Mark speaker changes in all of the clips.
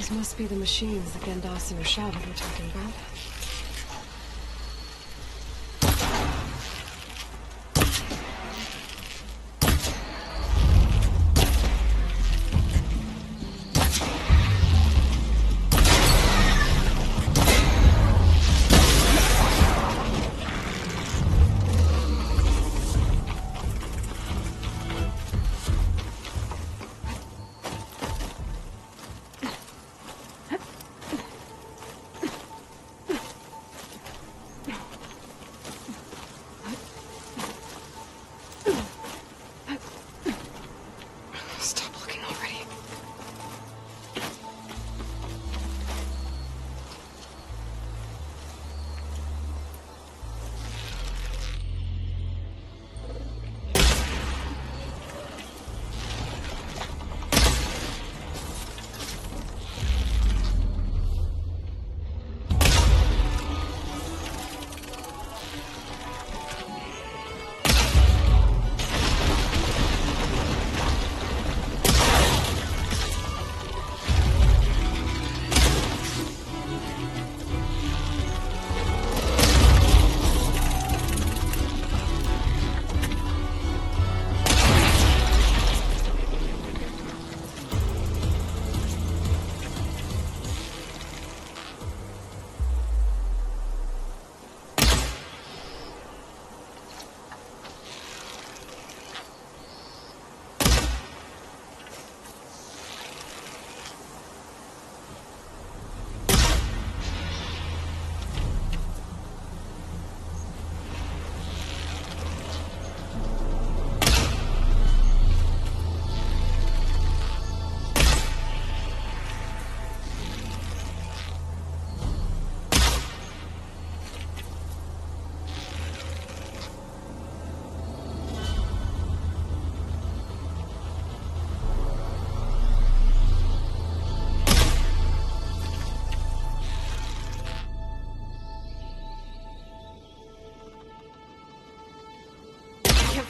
Speaker 1: These must be the machines that Gandos and Ushaba were talking about.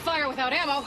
Speaker 2: Fire without ammo.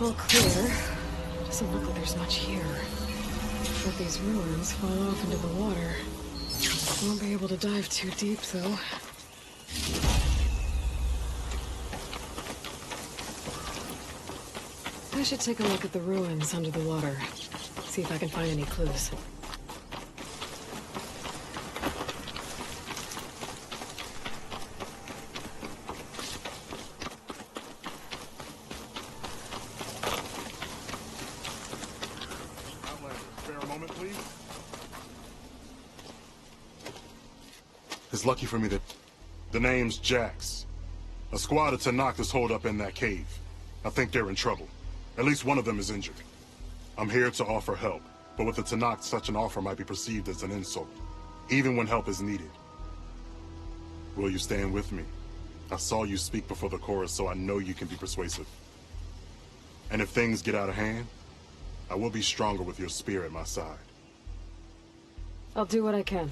Speaker 1: All clear. Doesn't look like there's much here. Let these ruins fall off into the water. Won't be able to dive too deep, though. I should take a look at the ruins under the water. See if I can find any clues.
Speaker 2: It's lucky for me that the name's Jax. A squad of Tanakh is holed up in that cave. I think they're in trouble. At least one of them is injured. I'm here to offer help, but with the Tanakh, such an offer might be perceived as an insult, even when help is needed. Will you stand with me? I saw you speak before the chorus, so I know you can be persuasive. And if things get out of hand, I will be stronger with your spear at my side.
Speaker 1: I'll do what I can.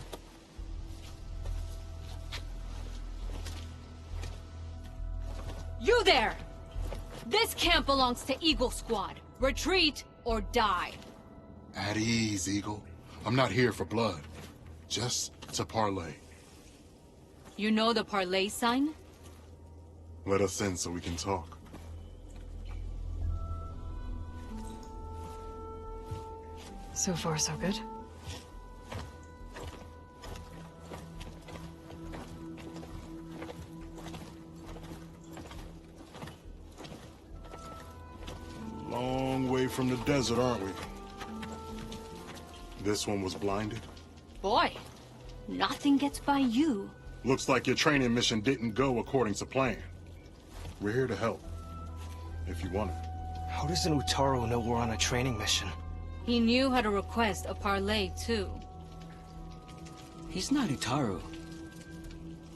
Speaker 3: You there! This camp belongs to Eagle Squad. Retreat or die.
Speaker 2: At ease, Eagle. I'm not here for blood. Just to parlay.
Speaker 3: You know the parlay sign?
Speaker 2: Let us in so we can talk.
Speaker 1: So far, so good.
Speaker 2: Long way from the desert, aren't we? This one was blinded?
Speaker 3: Boy, nothing gets by you.
Speaker 2: Looks like your training mission didn't go according to plan. We're here to help, if you want it.
Speaker 4: How does an Utaru know we're on a training mission?
Speaker 3: He knew how to request a parlay, too.
Speaker 5: He's not Utaru.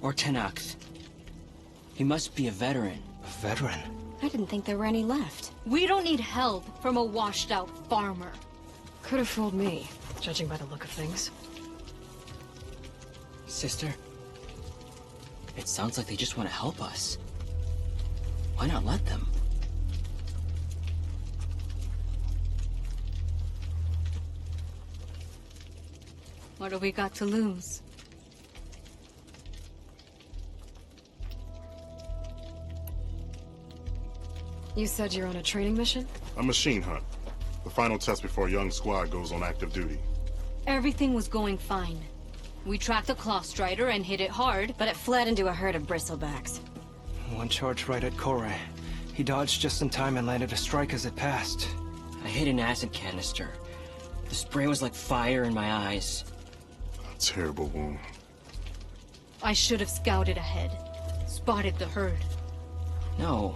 Speaker 5: Or Tanakh. He must be a veteran.
Speaker 4: A veteran?
Speaker 6: I didn't think there were any left.
Speaker 3: We don't need help from a washed-out farmer.
Speaker 1: Could have fooled me, judging by the look of things.
Speaker 5: Sister, it sounds like they just want to help us. Why not let them?
Speaker 3: What have we got to lose?
Speaker 1: You said you're on a training mission?
Speaker 2: A machine hunt. The final test before a young squad goes on active duty.
Speaker 3: Everything was going fine. We tracked the claw strider and hit it hard,
Speaker 6: But it fled into a herd of bristlebacks.
Speaker 4: One charged right at Kore. He dodged just in time and landed a strike as it passed.
Speaker 5: I hit an acid canister. The spray was like fire in my eyes.
Speaker 2: A terrible wound.
Speaker 3: I should have scouted ahead. Spotted the herd.
Speaker 5: No.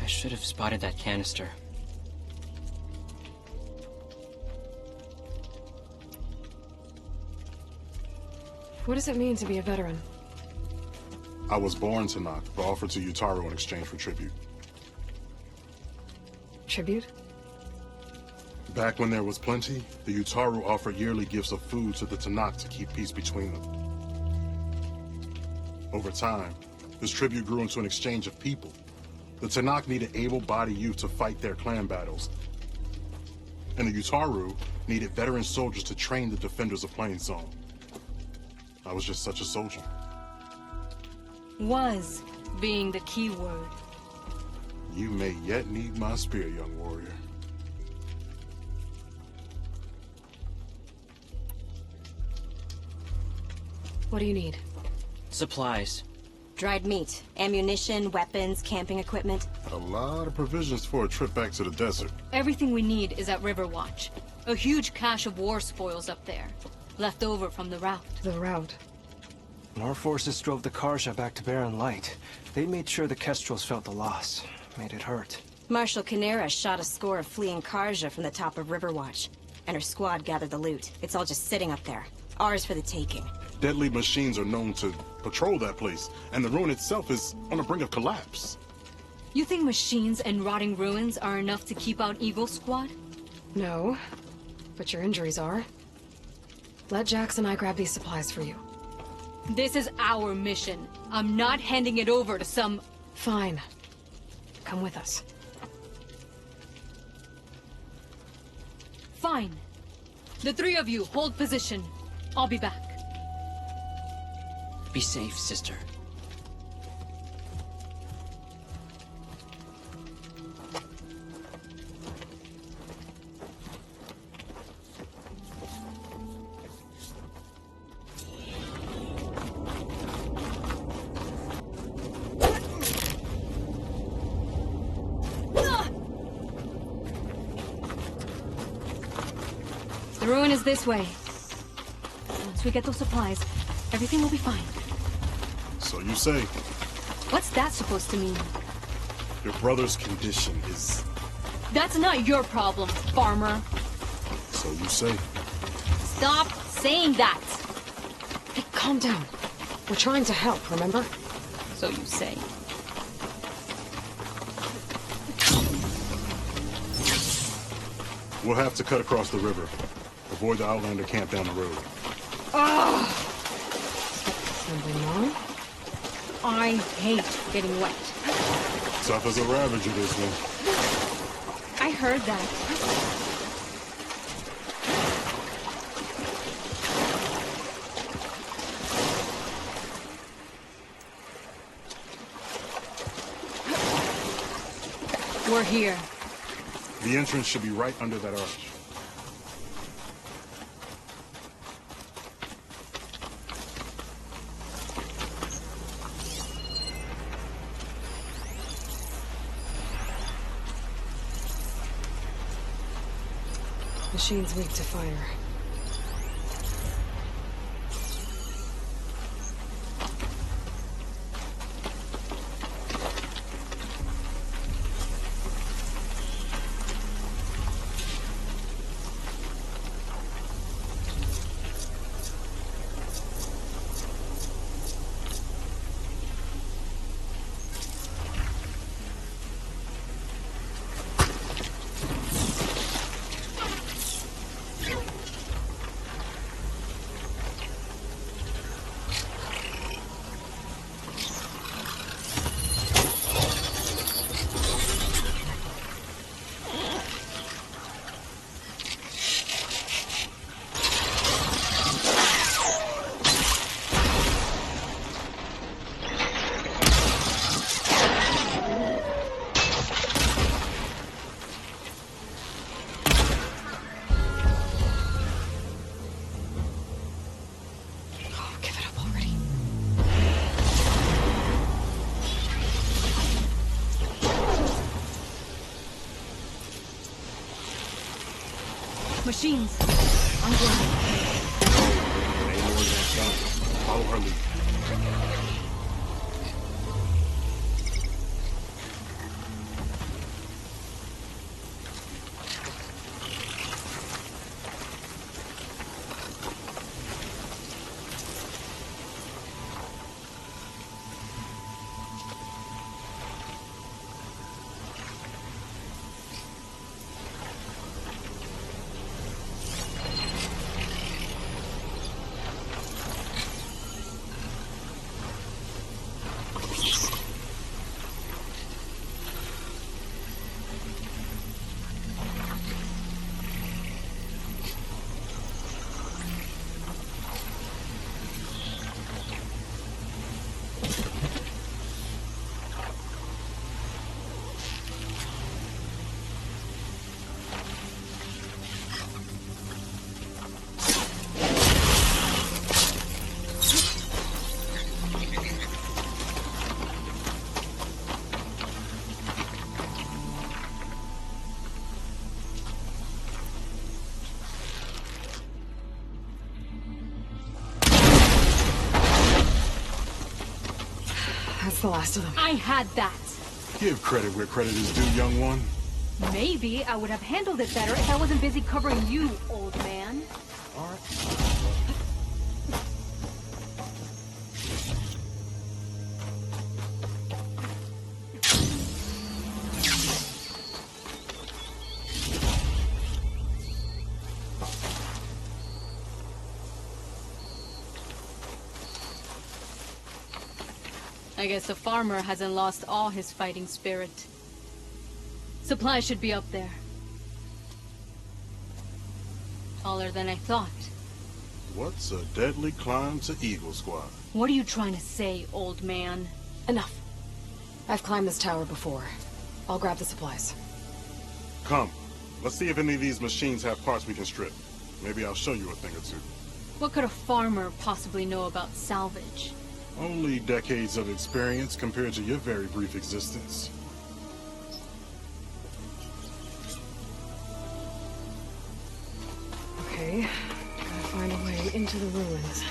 Speaker 5: I should have spotted that canister.
Speaker 1: What does it mean to be a veteran?
Speaker 2: I was born Tanakh, but offered to Utaru in exchange for tribute.
Speaker 1: Tribute?
Speaker 2: Back when there was plenty, the Utaru offered yearly gifts of food to the Tanakh to keep peace between them. Over time, this tribute grew into an exchange of people. The Tanakh needed able-bodied youth to fight their clan battles. And the Utaru needed veteran soldiers to train the defenders of Plainsong. I was just such a soldier.
Speaker 3: Was being the key word.
Speaker 2: You may yet need my spear, young warrior.
Speaker 1: What do you need?
Speaker 5: Supplies.
Speaker 6: Dried meat, ammunition, weapons, camping equipment.
Speaker 2: A lot of provisions for a trip back to the desert.
Speaker 3: Everything we need is at Riverwatch. A huge cache of war spoils up there. Left over from the route.
Speaker 1: The route.
Speaker 4: When our forces drove the Karja back to Barren Light, they made sure the Kestrels felt the loss. Made it hurt.
Speaker 6: Marshal Canera shot a score of fleeing Karja from the top of Riverwatch, and her squad gathered the loot. It's all just sitting up there. Ours for the taking.
Speaker 2: Deadly machines are known to patrol that place, and the ruin itself is on the brink of collapse.
Speaker 3: You think machines and rotting ruins are enough to keep out Eagle Squad?
Speaker 1: No, but your injuries are. Let Jax and I grab these supplies for you.
Speaker 3: This is our mission. I'm not handing it over to some...
Speaker 1: Fine. Come with us.
Speaker 3: Fine. The three of you hold position. I'll be back.
Speaker 5: Be safe, sister.
Speaker 3: The ruin is this way. Once we get those supplies, Everything will be fine.
Speaker 2: So you say.
Speaker 3: What's that supposed to mean?
Speaker 2: Your brother's condition is...
Speaker 3: That's not your problem, farmer.
Speaker 2: So you say.
Speaker 3: Stop saying that.
Speaker 1: Hey, calm down. We're trying to help, remember?
Speaker 3: So you say.
Speaker 2: We'll have to cut across the river. Avoid the Outlander camp down the road.
Speaker 1: Something wrong?
Speaker 3: I hate getting wet.
Speaker 2: Tough as a ravager, this one.
Speaker 3: I heard that. We're here.
Speaker 2: The entrance should be right under that arch.
Speaker 1: Machine's weak to fire.
Speaker 3: Machines. I'm going.
Speaker 2: Ain't more than stop. Follow her lead.
Speaker 1: That's the last of them.
Speaker 3: I had that.
Speaker 2: Give credit where credit is due, young one.
Speaker 3: Maybe I would have handled it better if I wasn't busy covering you, old man.
Speaker 2: All right.
Speaker 3: I guess the farmer hasn't lost all his fighting spirit. Supplies should be up there. Taller than I thought.
Speaker 2: What's a deadly climb to Eagle Squad?
Speaker 3: What are you trying to say, old man?
Speaker 1: Enough. I've climbed this tower before. I'll grab the supplies.
Speaker 2: Come. Let's see if any of these machines have parts we can strip. Maybe I'll show you a thing or two.
Speaker 3: What could a farmer possibly know about salvage?
Speaker 2: Only decades of experience compared to your very brief existence.
Speaker 1: Okay, gotta find a way into the ruins.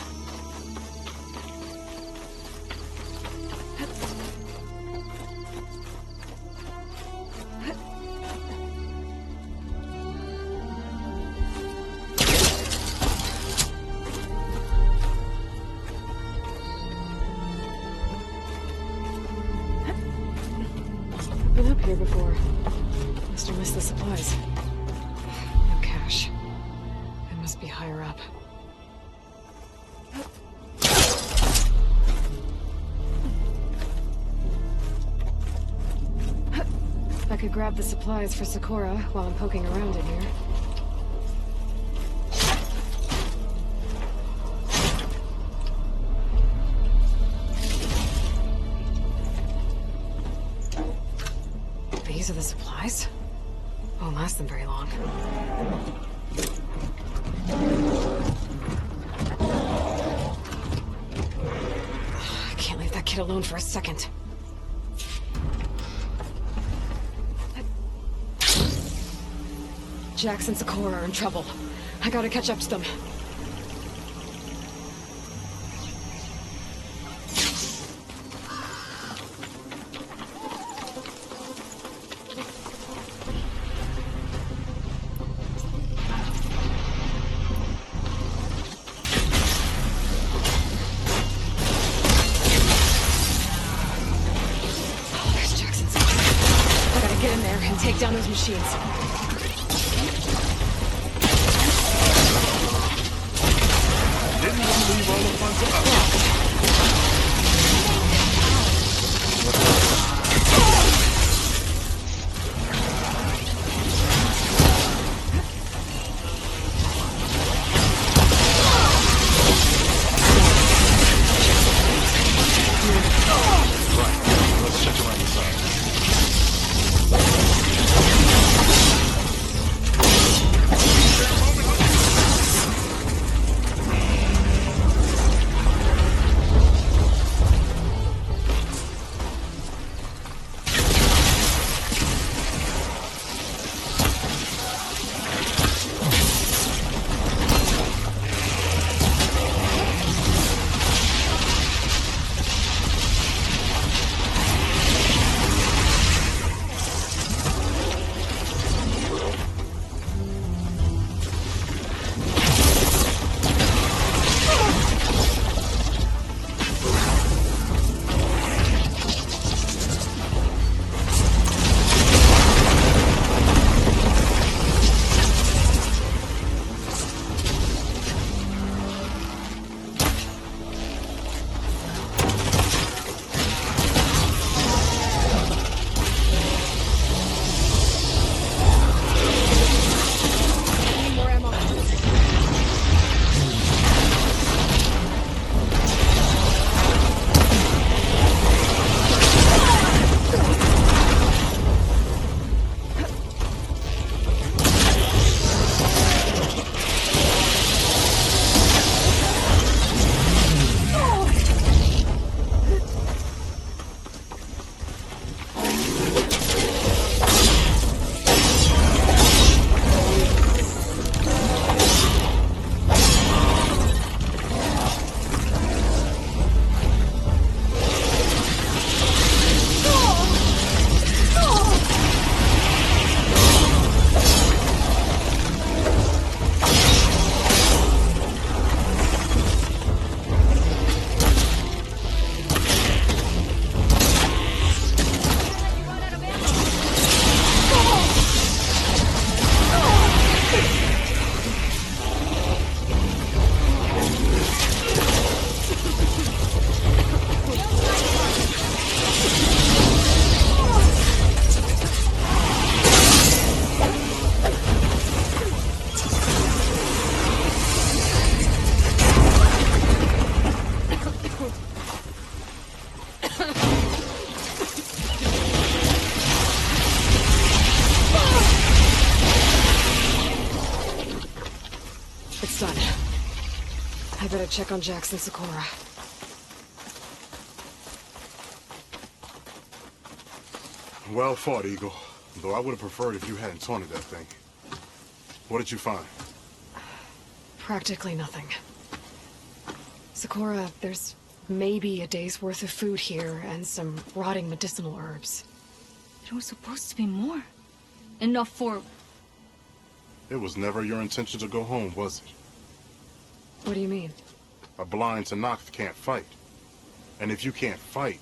Speaker 1: been up here before. Must have missed the supplies. No cash. It must be higher up. I could grab the supplies for Sakura while I'm poking around in here. These are the supplies? Won't last them very long. I can't leave that kid alone for a second. Jax and Sakura are in trouble. I gotta catch up to them. Oh, there's Jax and Sakura. I gotta get in there and take down those machines.
Speaker 2: Didn't want to leave all the fun to us. Right, let's check around the side.
Speaker 1: It's done. I better check on Jax and Sakura.
Speaker 2: Well fought, Eagle. Though I would have preferred if you hadn't taunted that thing. What did you find?
Speaker 1: Practically nothing. Sakura, there's maybe a day's worth of food here and some rotting medicinal herbs.
Speaker 3: There was supposed to be more. Enough for...
Speaker 2: It was never your intention to go home, was it?
Speaker 1: What do you mean?
Speaker 2: A blind Tanakh can't fight. And if you can't fight,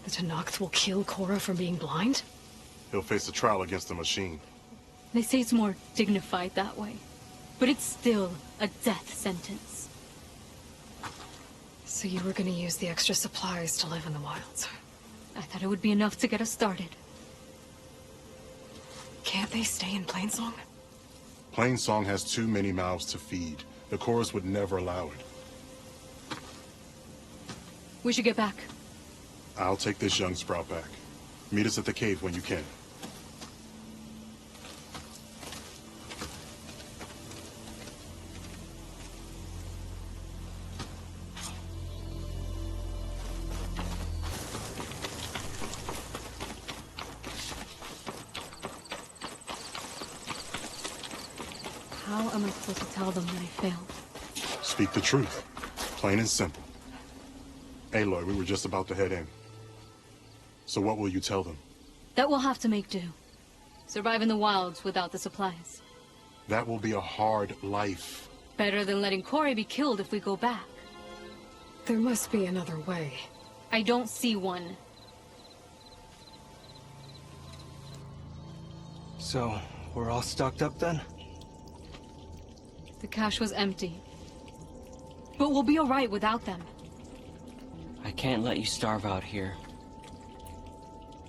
Speaker 1: The Tanakh will kill Korra from being blind?
Speaker 2: He'll face a trial against the machine.
Speaker 3: They say it's more dignified that way. But it's still a death sentence.
Speaker 1: So you were gonna use the extra supplies to live in the wilds?
Speaker 3: I thought it would be enough to get us started.
Speaker 1: Can't they stay in Plainsong?
Speaker 2: Plainsong has too many mouths to feed. The chorus would never allow it.
Speaker 3: We should get back.
Speaker 2: I'll take this young sprout back. Meet us at the cave when you can.
Speaker 3: How am I supposed to tell them that I failed?
Speaker 2: Speak the truth. Plain and simple. Aloy, we were just about to head in. So what will you tell them?
Speaker 3: That we'll have to make do. Survive in the wilds without the supplies.
Speaker 2: That will be a hard life.
Speaker 3: Better than letting Corey be killed if we go back.
Speaker 1: There must be another way.
Speaker 3: I don't see one.
Speaker 4: So, we're all stocked up then?
Speaker 3: The cache was empty. But we'll be alright without them.
Speaker 5: I can't let you starve out here.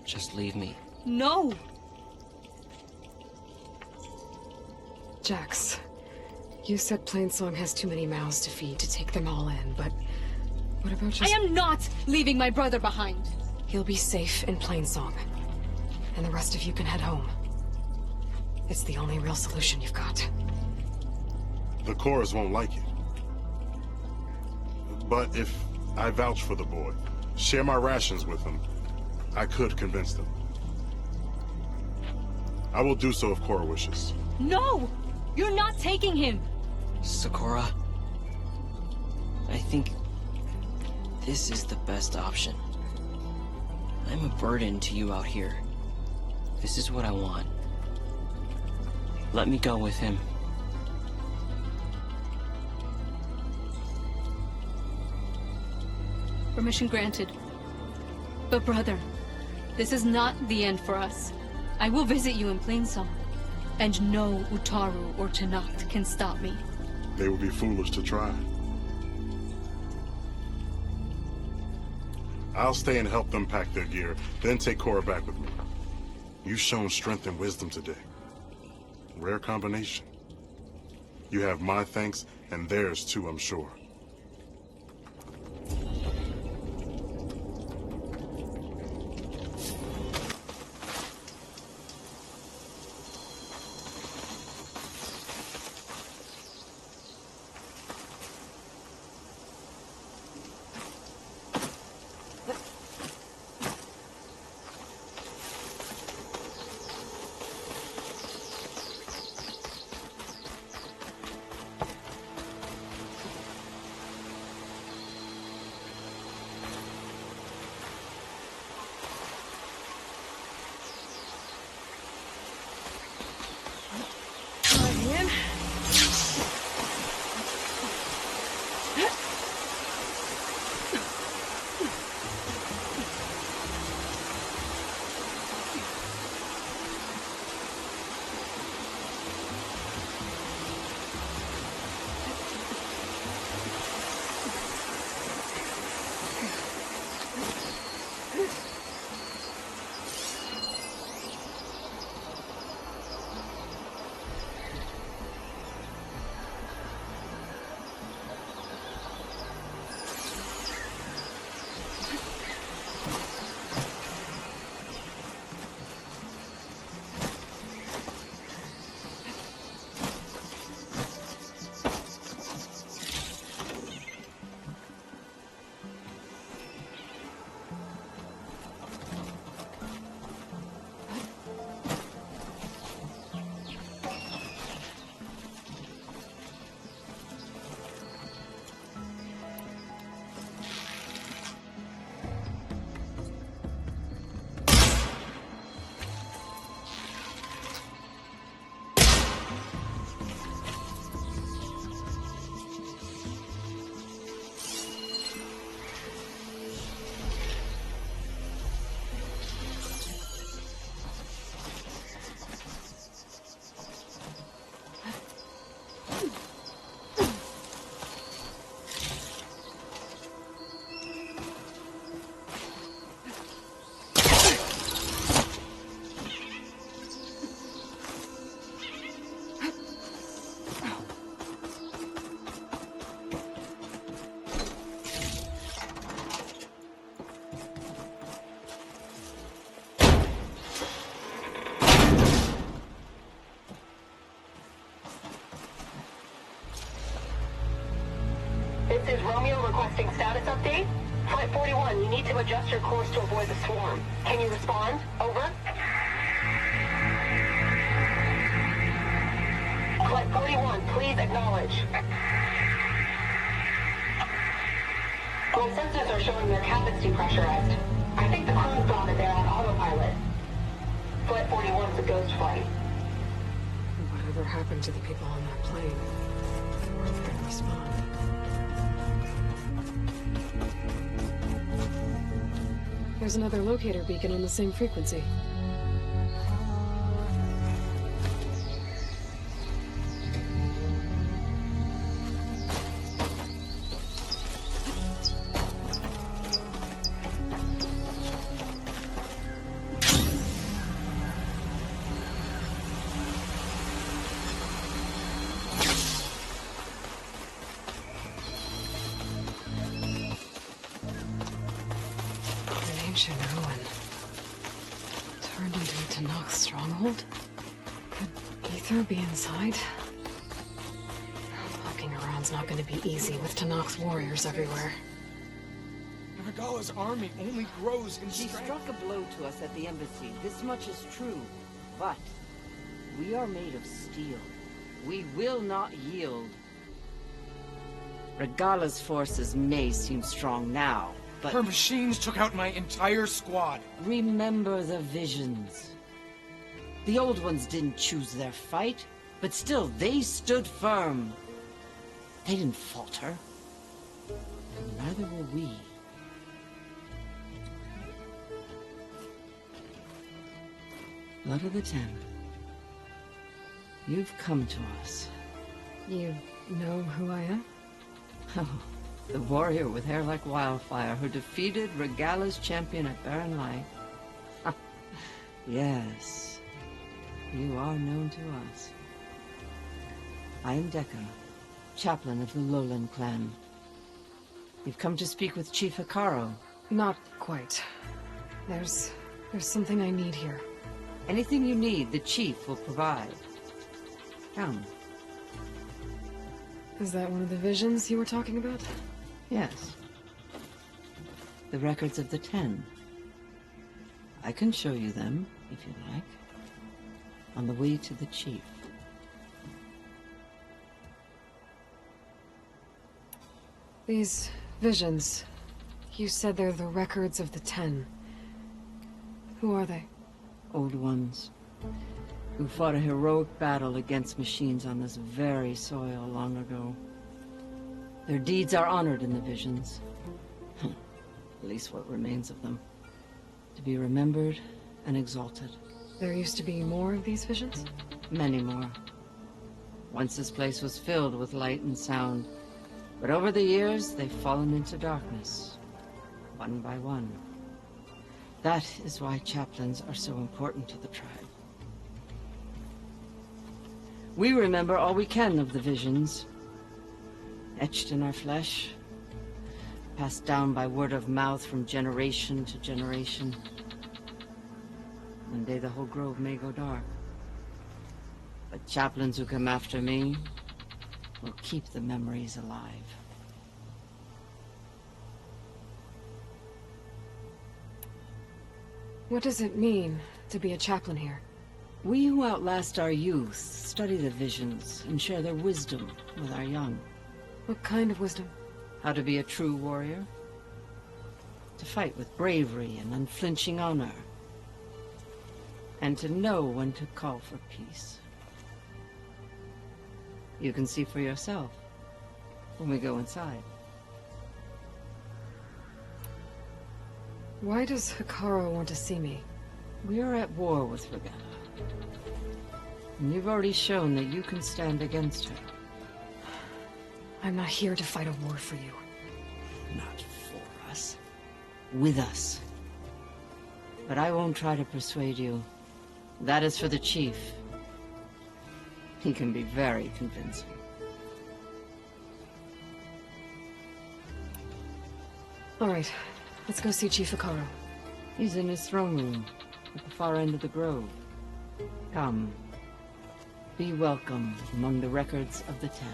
Speaker 5: Just leave me.
Speaker 3: No!
Speaker 1: Jax, you said Plainsong has too many mouths to feed to take them all in, but what about just...
Speaker 3: I am not leaving my brother behind!
Speaker 1: He'll be safe in Plainsong, and the rest of you can head home. It's the only real solution you've got.
Speaker 2: The chorus won't like it. But if I vouch for the boy, share my rations with him, I could convince them. I will do so if Korra wishes.
Speaker 3: No! You're not taking him!
Speaker 5: Sakura, I think this is the best option. I'm a burden to you out here. This is what I want. Let me go with him.
Speaker 3: Permission granted. But brother, this is not the end for us. I will visit you in Plainsong. And no Utaru or Tanakh can stop me.
Speaker 2: They would be foolish to try. I'll stay and help them pack their gear, then take Korra back with me. You've shown strength and wisdom today. Rare combination. You have my thanks, and theirs too, I'm sure.
Speaker 7: is Romeo requesting status update. Flight 41, you need to adjust your course to avoid the swarm. Can you respond? Over. Flight 41, please acknowledge. My sensors are showing their cabins depressurized. I think the crew's gone and they're on autopilot. Flight 41's a ghost flight.
Speaker 1: Whatever happened to the people on that plane? They weren't going to respond. There's another locator beacon on the same frequency. Ancient ruin. Turned into a Tanakh stronghold? Could Ether be inside? Poking around's not going to be easy with Tanakh's warriors everywhere.
Speaker 8: Nagala's army only grows in
Speaker 9: She
Speaker 8: strength.
Speaker 9: struck a blow to us at the embassy. This much is true. But we are made of steel. We will not yield. Regala's forces may seem strong now, but
Speaker 8: Her machines took out my entire squad.
Speaker 9: remember the visions. The old ones didn't choose their fight, but still they stood firm. They didn't falter. And neither will we. Blood of the Ten. You've come to us.
Speaker 1: You know who I am?
Speaker 9: Oh, the warrior with hair like wildfire who defeated Regala's champion at Barren Light. Yes, you are known to us. I am Deca, chaplain of the Lowland clan. You've come to speak with Chief Hikaru.
Speaker 1: Not quite. There's something I need here.
Speaker 9: Anything you need, the chief will provide. Come.
Speaker 1: Is that one of the visions you were talking about?
Speaker 9: Yes. The records of the 10. I can show you them, if you like. On the way to the chief.
Speaker 1: These visions, you said they're the records of the 10. Who are they?
Speaker 9: Old ones, who fought a heroic battle against machines on this very soil long ago. Their deeds are honored in the visions. At least what remains of them. To be remembered and exalted.
Speaker 1: There used to be more of these visions?
Speaker 9: Many more. Once this place was filled with light and sound. But over the years, they've fallen into darkness. One by one. That is why chaplains are so important to the tribe. We remember all we can of the visions. Etched in our flesh. Passed down by word of mouth from generation to generation. One day the whole grove may go dark. But chaplains who come after me will keep the memories alive.
Speaker 1: What does it mean to be a chaplain here?
Speaker 9: We who outlast our youth study the visions and share their wisdom with our young.
Speaker 1: What kind of wisdom?
Speaker 9: How to be a true warrior. To fight with bravery and unflinching honor. And to know when to call for peace. You can see for yourself when we go inside.
Speaker 1: Why does Hikaru want to see me?
Speaker 9: We are at war with Regala. And you've already shown that you can stand against her.
Speaker 1: I'm not here to fight a war for you.
Speaker 9: Not for us. With us. But I won't try to persuade you. That is for the chief. He can be very convincing.
Speaker 1: All right, let's go see Chief Hikaru.
Speaker 9: He's in his throne room, at the far end of the grove. Come. Be welcome among the records of the 10.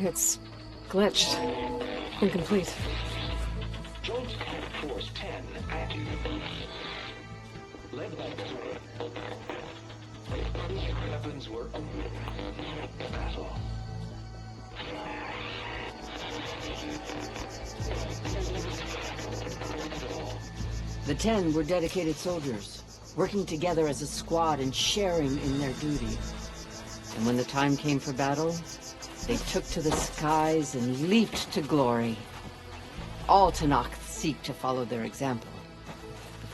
Speaker 1: It's glitched. Incomplete.
Speaker 10: Joint Force 10 active. Led by weapons work. Battle.
Speaker 9: The 10 were dedicated soldiers, working together as a squad and sharing in their duty. And when the time came for battle, they took to the skies and leaped to glory. All Tanakh seek to follow their example.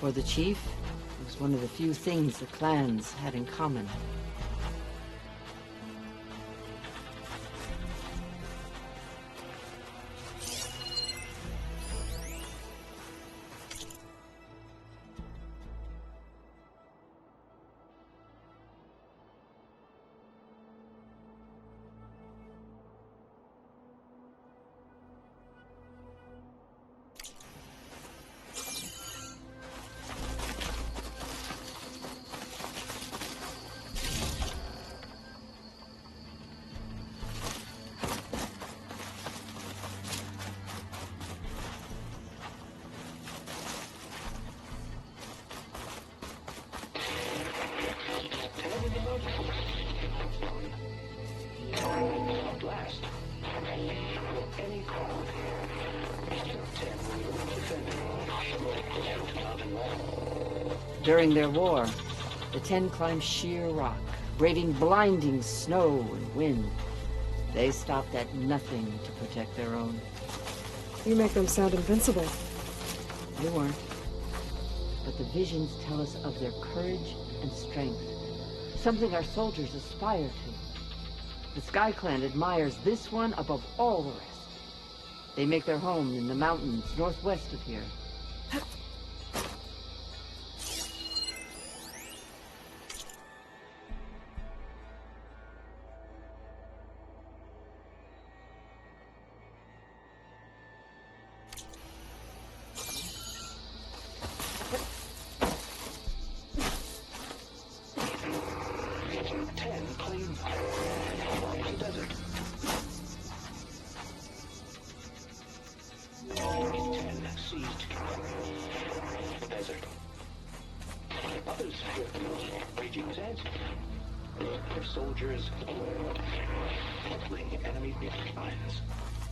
Speaker 9: For the chief, it was one of the few things the clans had in common. During their war, the 10 climbed sheer rock, braving blinding snow and wind. They stopped at nothing to protect their own.
Speaker 1: You make them sound invincible.
Speaker 9: They weren't. But the visions tell us of their courage and strength, something our soldiers aspire to. The Sky Clan admires this one above all the rest. They make their home in the mountains northwest of here.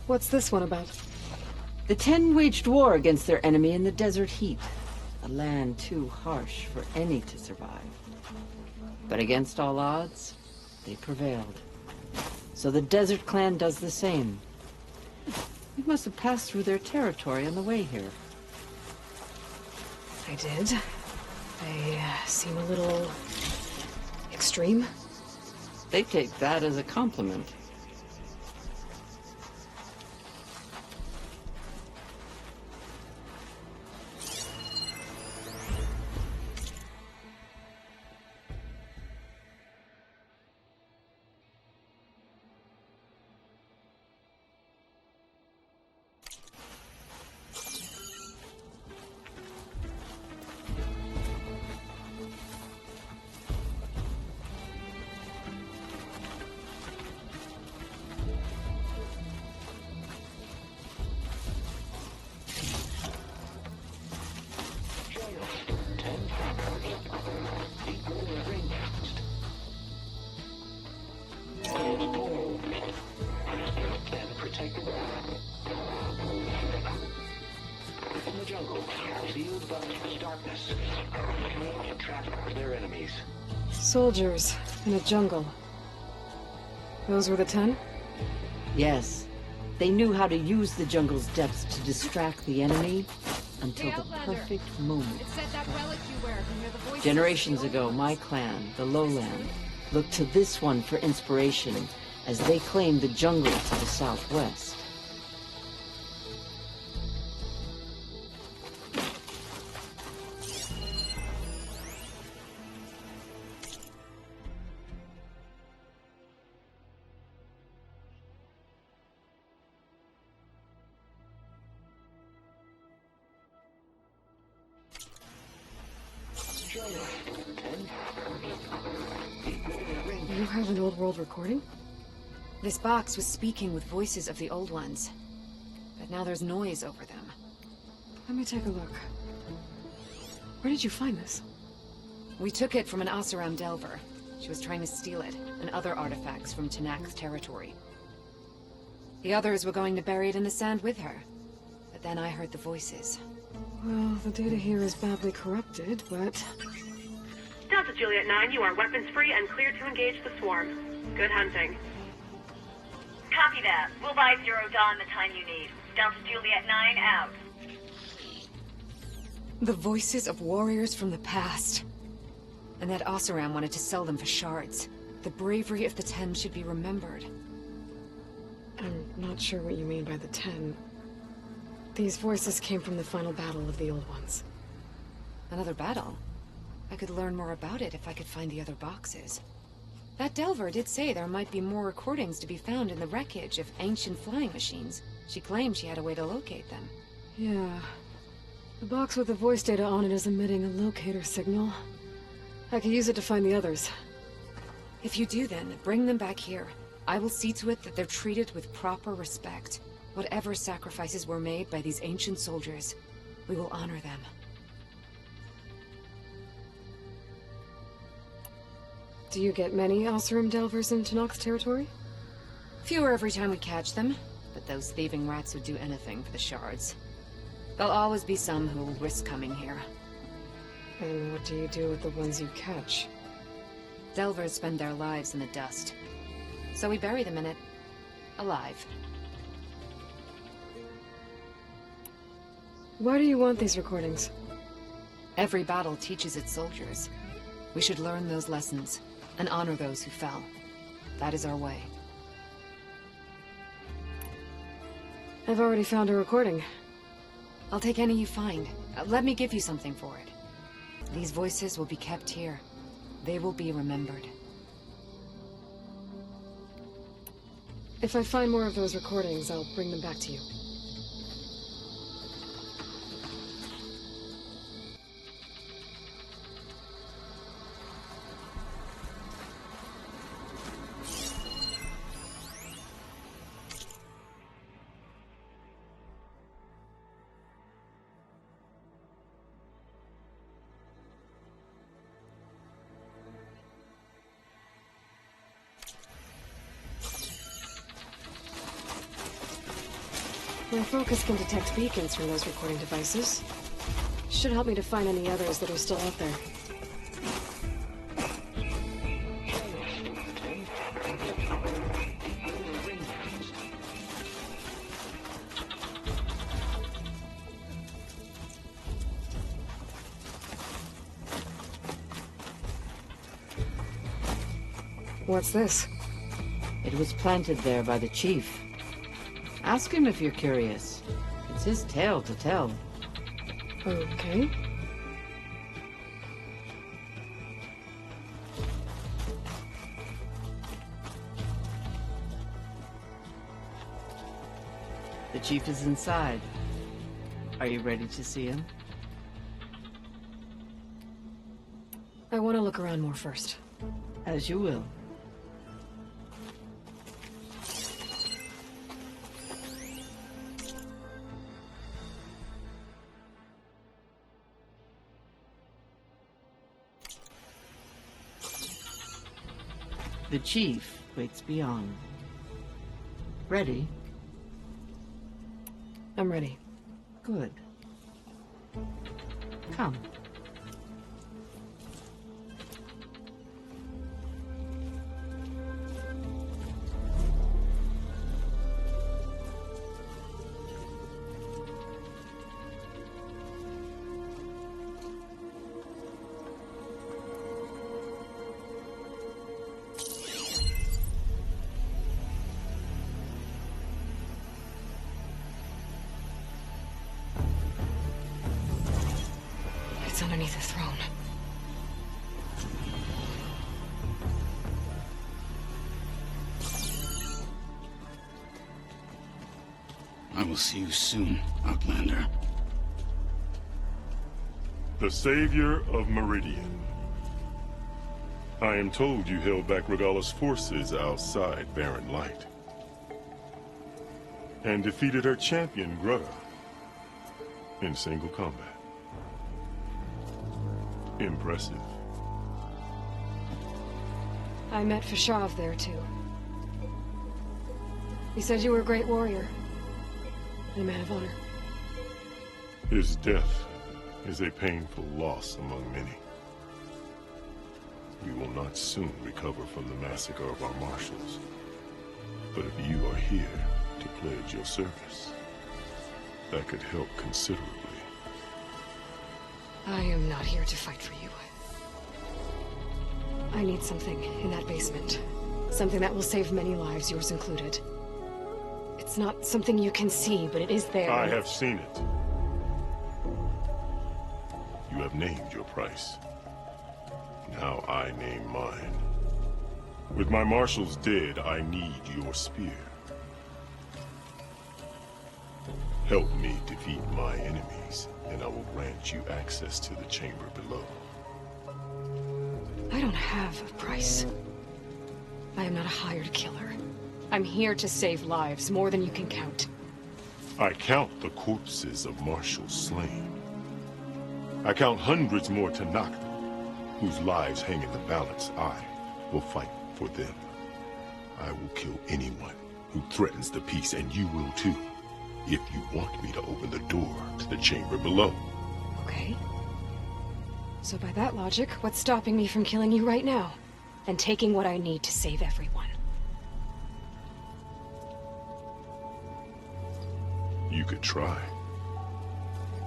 Speaker 1: What's this one about?
Speaker 9: The 10 waged war against their enemy in the desert heat, a land too harsh for any to survive. But against all odds, they prevailed. So the Desert Clan does the same. You must have passed through their territory on the way here.
Speaker 1: I did. They seem a little extreme.
Speaker 9: They take that as a compliment.
Speaker 1: Soldiers in a jungle. Those were the 10?
Speaker 9: Yes. They knew how to use the jungle's depths to distract the enemy until the perfect moment. Generations ago, my clan, the Lowland, looked to this one for inspiration as they claimed the jungle to the southwest.
Speaker 1: You have an old world recording? This box was speaking with voices of the old ones. But now there's noise over them. Let me take a look. Where did you find this? We took it from an Oseram delver. She was trying to steal it, and other artifacts from Tenakth's territory. The others were going to bury it in the sand with her. But then I heard the voices. Well, the data here is badly corrupted, but...
Speaker 7: Delta Juliet 9, you are weapons-free and clear to engage the swarm. Good hunting.
Speaker 11: Copy that. We'll buy Zero Dawn the time you need. Delta Juliet 9 out.
Speaker 1: The voices of warriors from the past. And that Oseram wanted to sell them for shards. The bravery of the 10 should be remembered. I'm not sure what you mean by the 10. These voices came from the final battle of the Old Ones. Another battle? I could learn more about it if I could find the other boxes. That Delver did say there might be more recordings to be found in the wreckage of ancient flying machines. She claimed she had a way to locate them. Yeah. The box with the voice data on it is emitting a locator signal. I could use it to find the others. If you do then, bring them back here. I will see to it that they're treated with proper respect. Whatever sacrifices were made by these ancient soldiers, we will honor them. Do you get many Oseram delvers in Tenakth's territory? Fewer every time we catch them, but those thieving rats would do anything for the shards. There'll always be some who will risk coming here. And what do you do with the ones you catch? Delvers spend their lives in the dust. So we bury them in it, alive. Why do you want these recordings? Every battle teaches its soldiers. We should learn those lessons, and honor those who fell. That is our way. I've already found a recording. I'll take any you find. Let me give you something for it. These voices will be kept here. They will be remembered. If I find more of those recordings, I'll bring them back to you. My focus can detect beacons from those recording devices. Should help me to find any others that are still out there. What's this?
Speaker 9: It was planted there by the chief. Ask him if you're curious. It's his tale to tell.
Speaker 1: Okay.
Speaker 9: The chief is inside. Are you ready to see him?
Speaker 1: I want to look around more first.
Speaker 9: As you will. The chief waits beyond. Ready?
Speaker 1: I'm ready.
Speaker 9: Good. Come.
Speaker 1: It's underneath the throne.
Speaker 12: I will see you soon, Outlander.
Speaker 13: The savior of Meridian. I am told you held back Regalla's forces outside Barren Light. and defeated her champion, Grutta, in single combat. Impressive.
Speaker 1: I met Fashav there, too. He said you were a great warrior. And a man of honor.
Speaker 13: His death is a painful loss among many. We will not soon recover from the massacre of our marshals. But if you are here to pledge your service, that could help considerably.
Speaker 1: I am not here to fight for you. I need something in that basement. Something that will save many lives, yours included. It's not something you can see, but it is there.
Speaker 13: I have seen it. You have named your price. Now I name mine. With my marshals dead, I need your spear. Help me defeat my enemies, and I will grant you access to the chamber below.
Speaker 1: I don't have a price. I am not a hired killer. I'm here to save lives, more than you can count.
Speaker 13: I count the corpses of marshals slain. I count hundreds more Tanakh, whose lives hang in the balance. I will fight for them. I will kill anyone who threatens the peace, and you will too, if you want me to open the door to the chamber below.
Speaker 1: Okay. So by that logic, what's stopping me from killing you right now? And taking what I need to save everyone?
Speaker 13: You could try.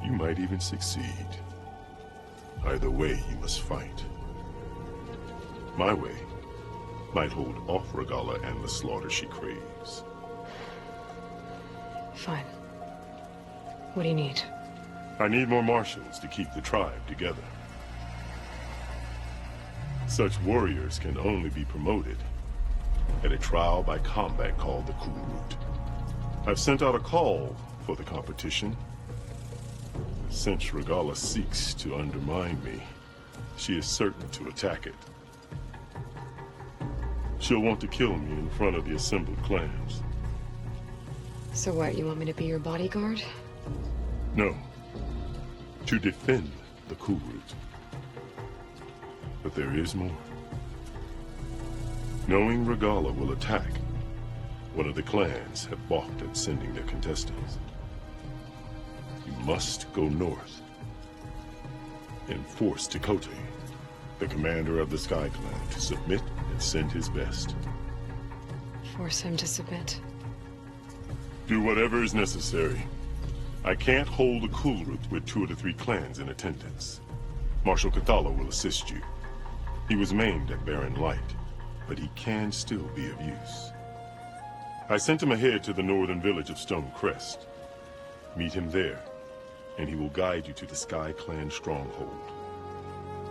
Speaker 13: You might even succeed. Either way, you must fight. My way might hold off Regalla and the slaughter she craves.
Speaker 1: Fine. What do you need?
Speaker 13: I need more marshals to keep the tribe together. Such warriors can only be promoted at a trial by combat called the Kulrut. I've sent out a call for the competition. Since Regalla seeks to undermine me, she is certain to attack it. She'll want to kill me in front of the assembled clans.
Speaker 1: So what, you want me to be your bodyguard?
Speaker 13: No. To defend the Kulrut. But there is more. Knowing Regalla will attack, one of the clans have balked at sending their contestants. You must go north and force Ikuti, the commander of the Sky Clan, to submit and send his best.
Speaker 1: Force him to submit.
Speaker 13: Do whatever is necessary. I can't hold a Kulrut with 2 of the 3 clans in attendance. Marshal Cathala will assist you. He was maimed at Barren Light, but he can still be of use. I sent him ahead to the northern village of Stone Crest. Meet him there, and he will guide you to the Sky Clan stronghold.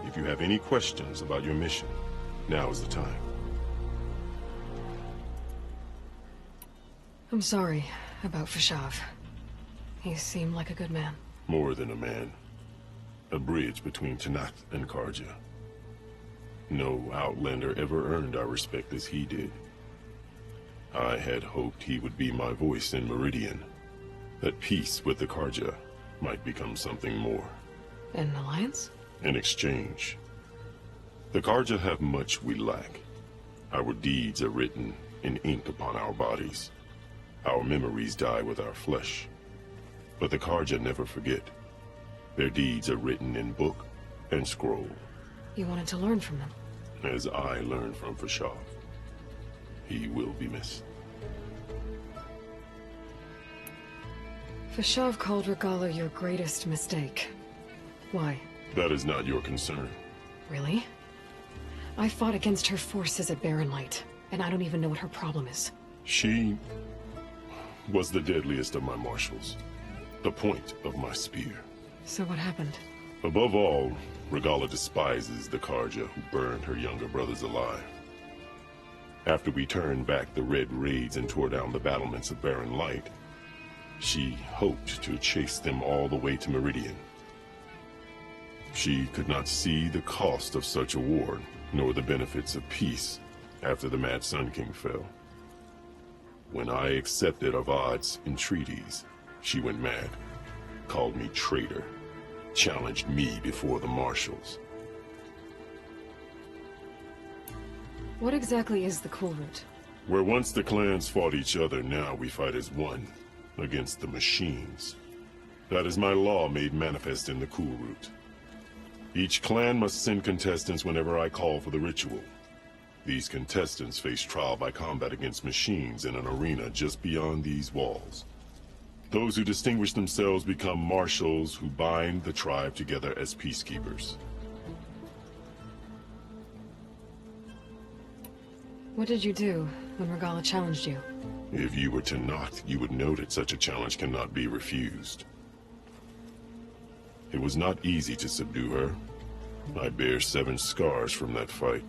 Speaker 13: If you have any questions about your mission, now is the time.
Speaker 1: I'm sorry about Fashav. He seemed like a good man.
Speaker 13: More than a man. A bridge between Tanakh and Karja. No Outlander ever earned our respect as he did. I had hoped he would be my voice in Meridian. That peace with the Karja might become something more.
Speaker 1: An alliance?
Speaker 13: In exchange. The Karja have much we lack. Our deeds are written in ink upon our bodies. Our memories die with our flesh. But the Karja never forget. Their deeds are written in book and scroll.
Speaker 1: You wanted to learn from them?
Speaker 13: As I learned from Fashav. He will be missed.
Speaker 1: Fashav called Regalla your greatest mistake. Why?
Speaker 13: That is not your concern.
Speaker 1: Really? I fought against her forces at Barren Light, and I don't even know what her problem is.
Speaker 13: She was the deadliest of my marshals. The point of my spear.
Speaker 1: So what happened?
Speaker 13: Above all, Regalla despises the Karja who burned her younger brothers alive. After we turned back the Red Raids and tore down the battlements of Barren Light, she hoped to chase them all the way to Meridian. She could not see the cost of such a war, nor the benefits of peace after the Mad Sun King fell. When I accepted Avad's entreaties, she went mad, called me traitor, challenged me before the marshals.
Speaker 1: What exactly is the Cool Route?
Speaker 13: Where once the clans fought each other, now we fight as one, against the machines. That is my law made manifest in the Cool Route. Each clan must send contestants whenever I call for the ritual. These contestants face trial by combat against machines in an arena just beyond these walls. Those who distinguish themselves become marshals who bind the tribe together as peacekeepers.
Speaker 1: What did you do when Regala challenged you?
Speaker 13: If you were Tanakh, you would know that such a challenge cannot be refused. It was not easy to subdue her. I bear 7 scars from that fight.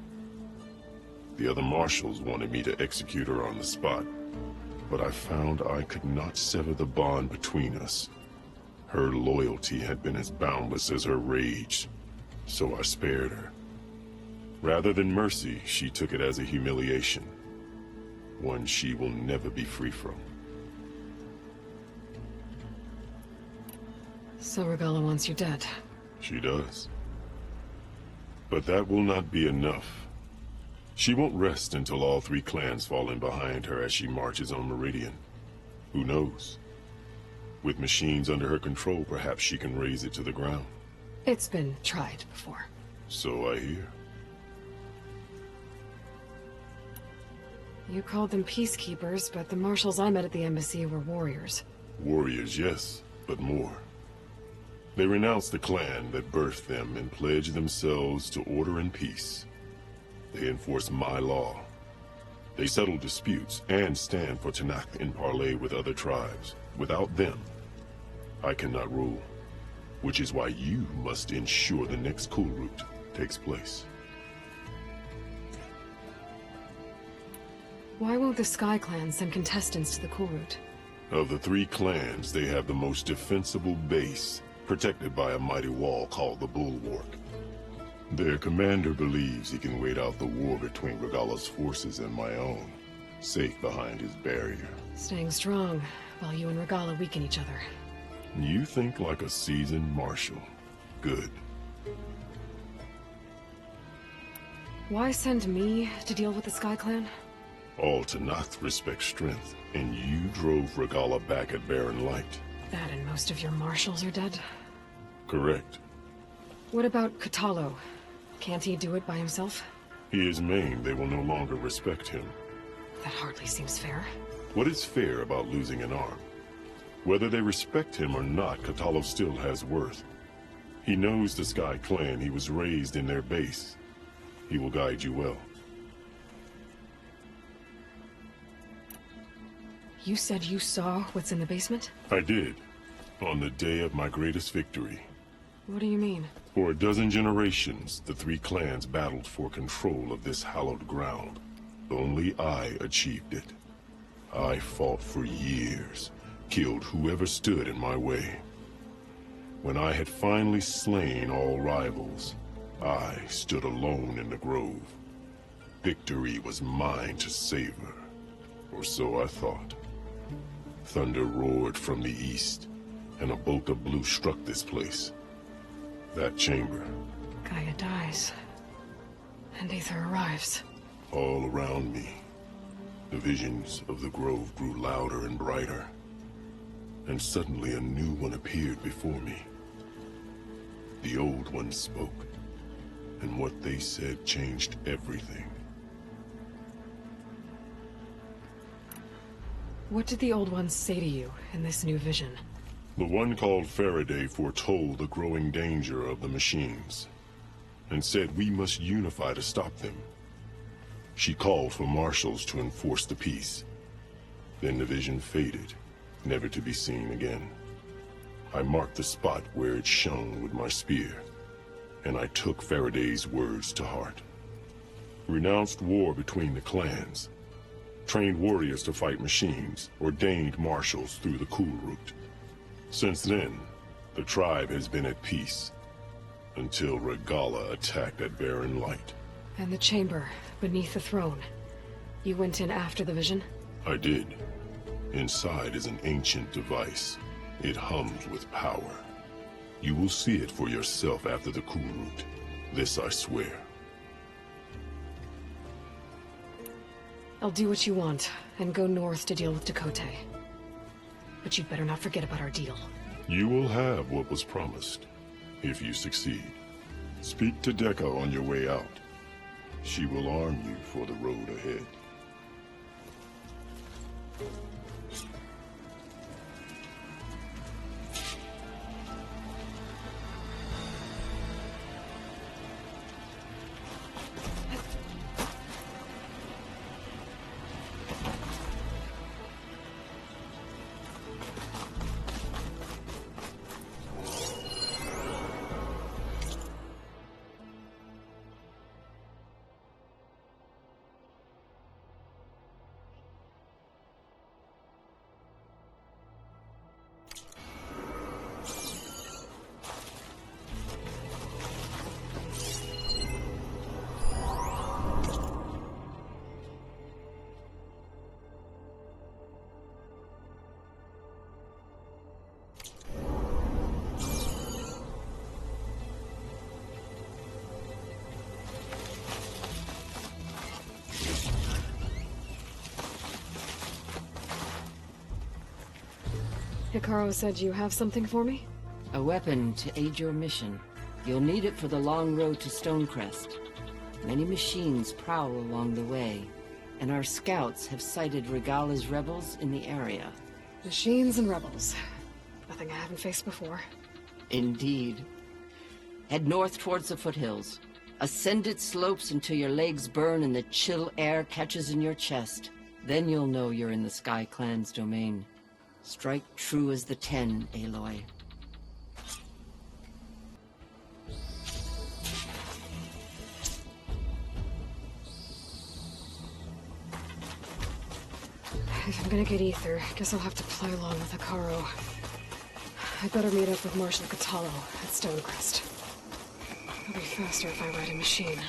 Speaker 13: The other marshals wanted me to execute her on the spot, but I found I could not sever the bond between us. Her loyalty had been as boundless as her rage, so I spared her. Rather than mercy, she took it as a humiliation, one she will never be free from.
Speaker 1: So Regala wants you dead.
Speaker 13: She does. But that will not be enough. She won't rest until all 3 clans fall in behind her as she marches on Meridian. Who knows? With machines under her control, perhaps she can raise it to the ground.
Speaker 1: It's been tried before.
Speaker 13: So I hear.
Speaker 1: You called them peacekeepers, but the marshals I met at the embassy were warriors.
Speaker 13: Warriors, yes, but more. They renounced the clan that birthed them and pledged themselves to order and peace. They enforce my law. They settle disputes and stand for Tanakh in parley with other tribes. Without them, I cannot rule. Which is why you must ensure the next Cool Route takes place.
Speaker 1: Why won't the Sky Clan send contestants to the Cool Route?
Speaker 13: Of the 3 clans, they have the most defensible base, protected by a mighty wall called the Bulwark. Their commander believes he can wait out the war between Regala's forces and my own, safe behind his barrier.
Speaker 1: Staying strong, while you and Regala weaken each other.
Speaker 13: You think like a seasoned marshal. Good.
Speaker 1: Why send me to deal with the Sky Clan?
Speaker 13: All Tanakh respect strength, and you drove Regala back at Barren Light.
Speaker 1: That and most of your marshals are dead?
Speaker 13: Correct.
Speaker 1: What about Katalo? Can't he do it by himself?
Speaker 13: He is maimed. They will no longer respect him.
Speaker 1: That hardly seems fair.
Speaker 13: What is fair about losing an arm? Whether they respect him or not, Katalo still has worth. He knows the Sky Clan. He was raised in their base. He will guide you well.
Speaker 1: You said you saw what's in the basement?
Speaker 13: I did, on the day of my greatest victory.
Speaker 1: What do you mean?
Speaker 13: For a dozen generations, the 3 clans battled for control of this hallowed ground. Only I achieved it. I fought for years, killed whoever stood in my way. When I had finally slain all rivals, I stood alone in the grove. Victory was mine to savor, or so I thought. Thunder roared from the east, and a bolt of blue struck this place. That chamber.
Speaker 1: Gaia dies, and Aether arrives.
Speaker 13: All around me, the visions of the grove grew louder and brighter, and suddenly a new one appeared before me. The old one spoke, and what they said changed everything.
Speaker 1: What did the old ones say to you in this new vision?
Speaker 13: The one called Faraday foretold the growing danger of the machines, and said we must unify to stop them. She called for marshals to enforce the peace. Then the vision faded, never to be seen again. I marked the spot where it shone with my spear, and I took Faraday's words to heart. Renounced war between the clans, trained warriors to fight machines, ordained marshals through the Cool Route. Since then, the tribe has been at peace, until Regala attacked at Barren Light.
Speaker 1: And the chamber, beneath the throne. You went in after the vision?
Speaker 13: I did. Inside is an ancient device. It hums with power. You will see it for yourself after the Kulrut. This I swear.
Speaker 1: I'll do what you want, and go north to deal with Dakota. But you'd better not forget about our deal.
Speaker 13: You will have what was promised, if you succeed. Speak to Deca on your way out. She will arm you for the road ahead.
Speaker 1: Hikaru said you have something for me?
Speaker 9: A weapon to aid your mission. You'll need it for the long road to Stonecrest. Many machines prowl along the way, and our scouts have sighted Regala's rebels in the area.
Speaker 1: Machines and rebels. Nothing I haven't faced before.
Speaker 9: Indeed. Head north towards the foothills. Ascend its slopes until your legs burn and the chill air catches in your chest. Then you'll know you're in the Sky Clan's domain. Strike true as the 10, Aloy.
Speaker 1: If I'm gonna get ether, guess I'll have to play along with Hikaru. I'd better meet up with Marshal Catallo at Stonecrest. It'll be faster if I ride a machine.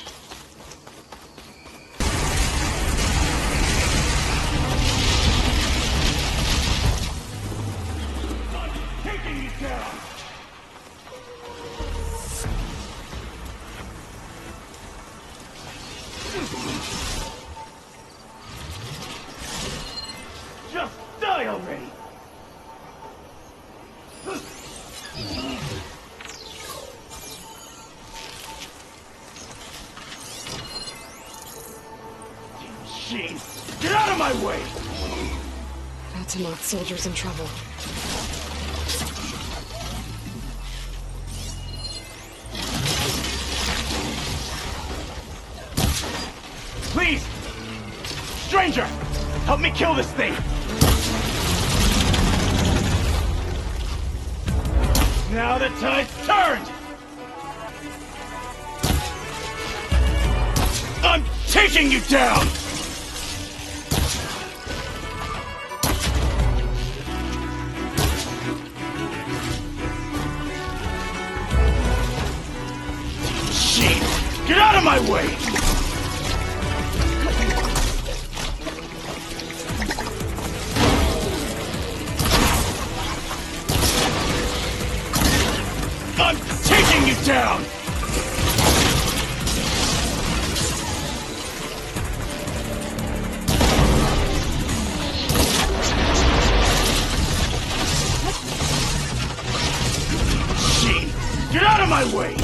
Speaker 10: Taking you down! Just die already! Machine! Get out of my way!
Speaker 1: Not to knock soldiers in trouble.
Speaker 10: Please! Stranger! Help me kill this thing! Now the tide's turned! I'm taking you down! Shit! Get out of my way! I'm taking you down! Shit! Get out of my way!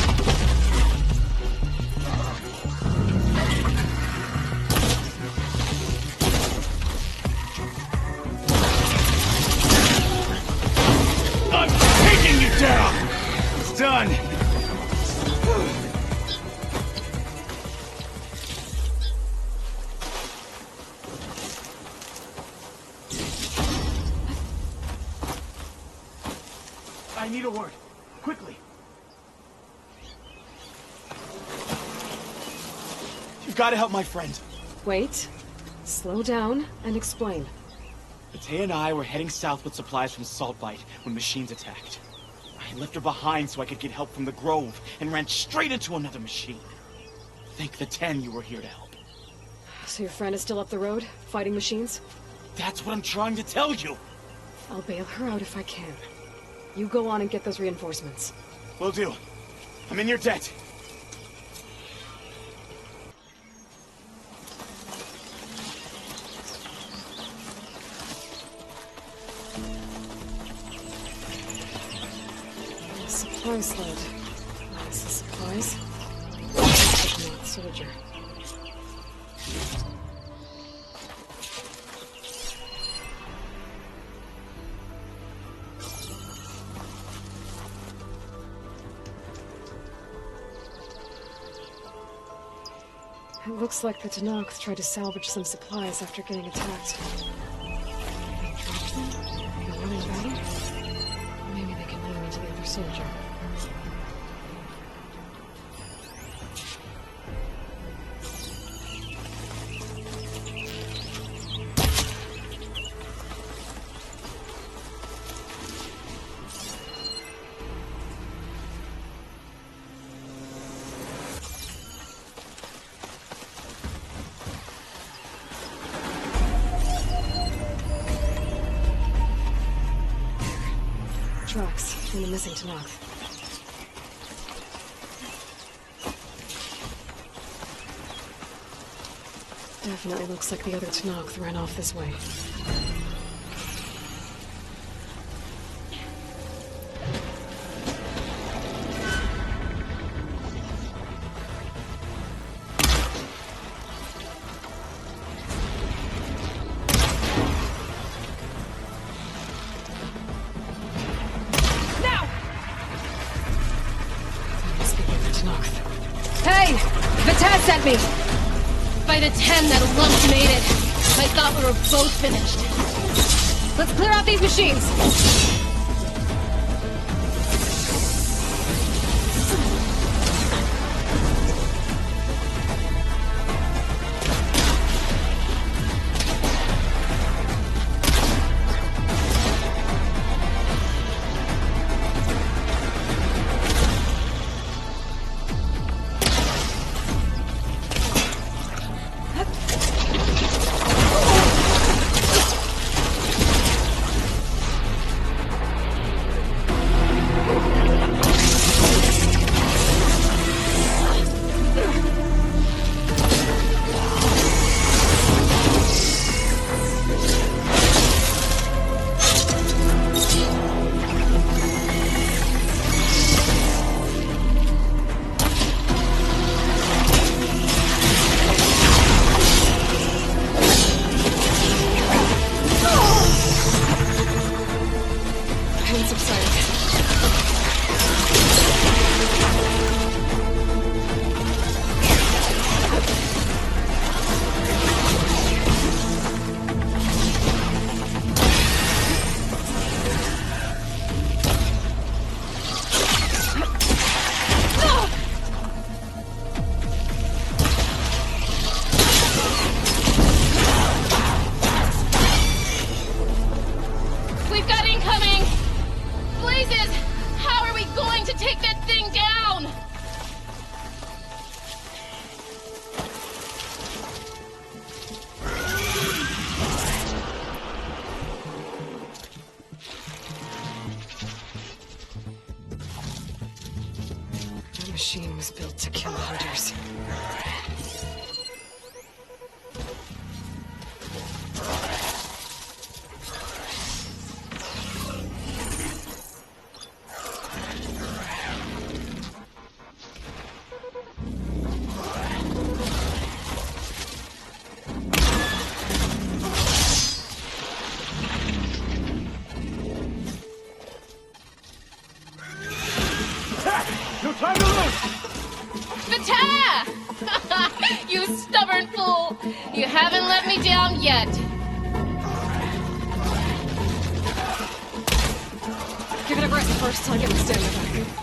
Speaker 10: I'm taking you down! It's done! I need a word. Quickly. You've got to help my friend.
Speaker 1: Wait. Slow down and explain.
Speaker 10: Matei and I were heading south with supplies from Salt Bite when machines attacked. I left her behind so I could get help from the Grove and ran straight into another machine. Thank the 10 you were here to help.
Speaker 1: So your friend is still up the road, fighting machines?
Speaker 10: That's what I'm trying to tell you.
Speaker 1: I'll bail her out if I can. You go on and get those reinforcements.
Speaker 10: Will do. I'm in your debt.
Speaker 1: Supply sled. That's the supplies. Not soldier. It looks like the Tanakh tried to salvage some supplies after getting attacked. They won in battle? Maybe they can lure me to the other soldier. Tracks from the missing Tanakh. Definitely looks like the other Tanakh ran off this way. Hey! Vatan sent me!
Speaker 3: By the 10 that lump made it, I thought we were both finished.
Speaker 1: Let's clear out these machines! Machine was built to kill hunters.
Speaker 3: You stubborn fool! You haven't let me down yet.
Speaker 1: Give it a rest first, I'll get my stamina back.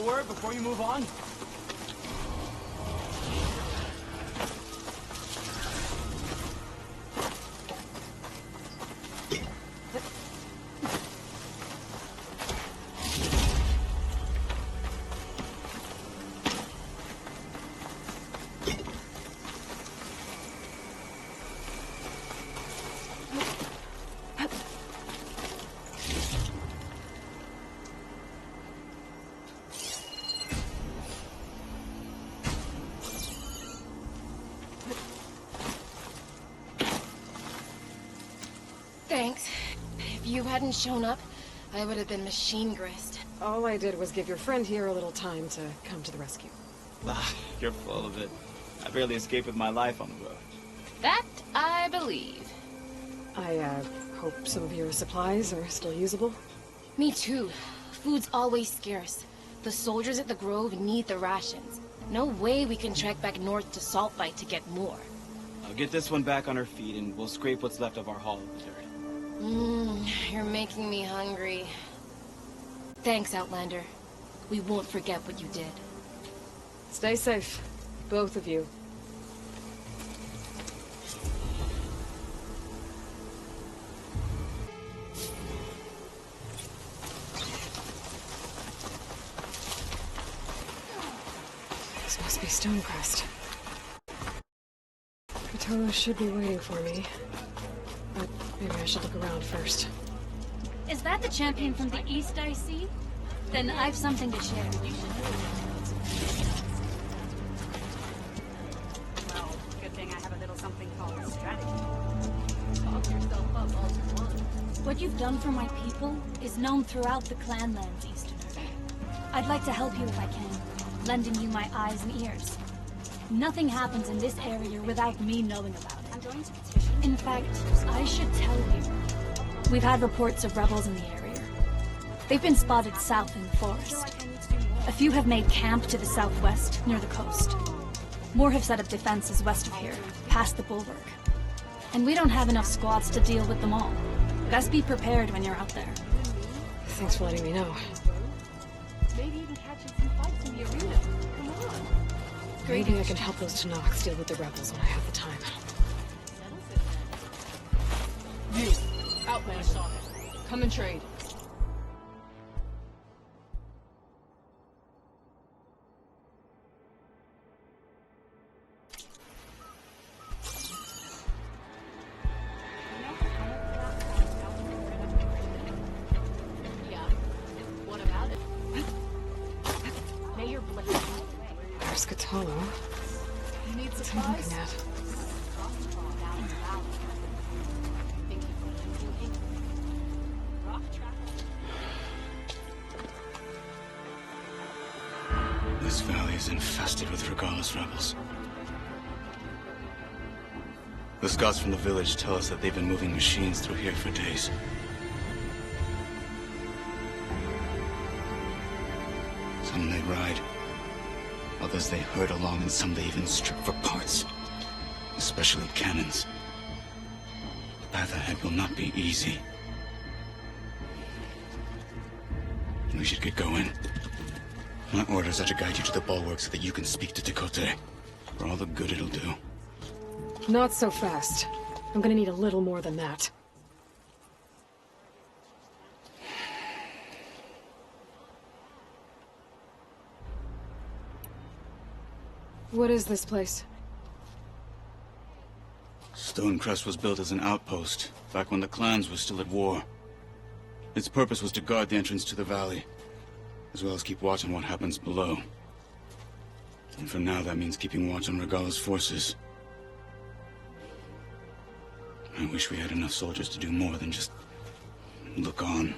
Speaker 10: word before you move on?
Speaker 14: Thanks. If you hadn't shown up, I would have been machine grist.
Speaker 1: All I did was give your friend here a little time to come to the rescue.
Speaker 10: Ah, you're full of it. I barely escaped with my life on the road.
Speaker 14: That I believe.
Speaker 1: I, hope some of your supplies are still usable.
Speaker 14: Me too. Food's always scarce. The soldiers at the Grove need the rations. No way we can trek back north to Saltbite to get more.
Speaker 10: I'll get this one back on her feet, and we'll scrape what's left of our haul of the dirt.
Speaker 14: You're making me hungry. Thanks, Outlander. We won't forget what you did.
Speaker 1: Stay safe, both of you. This must be Stonecrest. Patolo should be waiting for me. But maybe I should look around first.
Speaker 3: Is that the champion from the east I see? Then I've something to share.
Speaker 15: Well, good thing I have a little something called strategy. Talk yourself up all you want.
Speaker 3: What you've done for my people is known throughout the clanlands, Easterner. I'd like to help you if I can, lending you my eyes and ears. Nothing happens in this area without me knowing about it.
Speaker 15: I'm going to petition.
Speaker 3: In fact, I should tell you. We've had reports of rebels in the area. They've been spotted south in the forest. A few have made camp to the southwest, near the coast. More have set up defenses west of here, past the bulwark. And we don't have enough squads to deal with them all. Best be prepared when you're out there.
Speaker 1: Thanks for letting me know.
Speaker 15: Maybe even catching some fights in the arena. Come on.
Speaker 1: Maybe I can help those Tanaks deal with the rebels when I have the time.
Speaker 15: You, Outlander, come and trade. Yeah, what about it? May your blessing.
Speaker 1: There's Catolo.
Speaker 15: You need
Speaker 1: What's he looking
Speaker 15: supplies?
Speaker 1: at?
Speaker 12: This valley is infested with Regalis rebels. The scouts from the village tell us that they've been moving machines through here for days. Some they ride, others they herd along, and some they even strip for parts, especially cannons. The path ahead will not be easy. We should get going. My orders are to guide you to the bulwark so that you can speak to Tekote, for all the good it'll do.
Speaker 1: Not so fast. I'm gonna need a little more than that. What is this place?
Speaker 12: Stonecrest was built as an outpost, back when the clans were still at war. Its purpose was to guard the entrance to the valley, as well as keep watch on what happens below. And for now, that means keeping watch on Regala's forces. I wish we had enough soldiers to do more than just look on.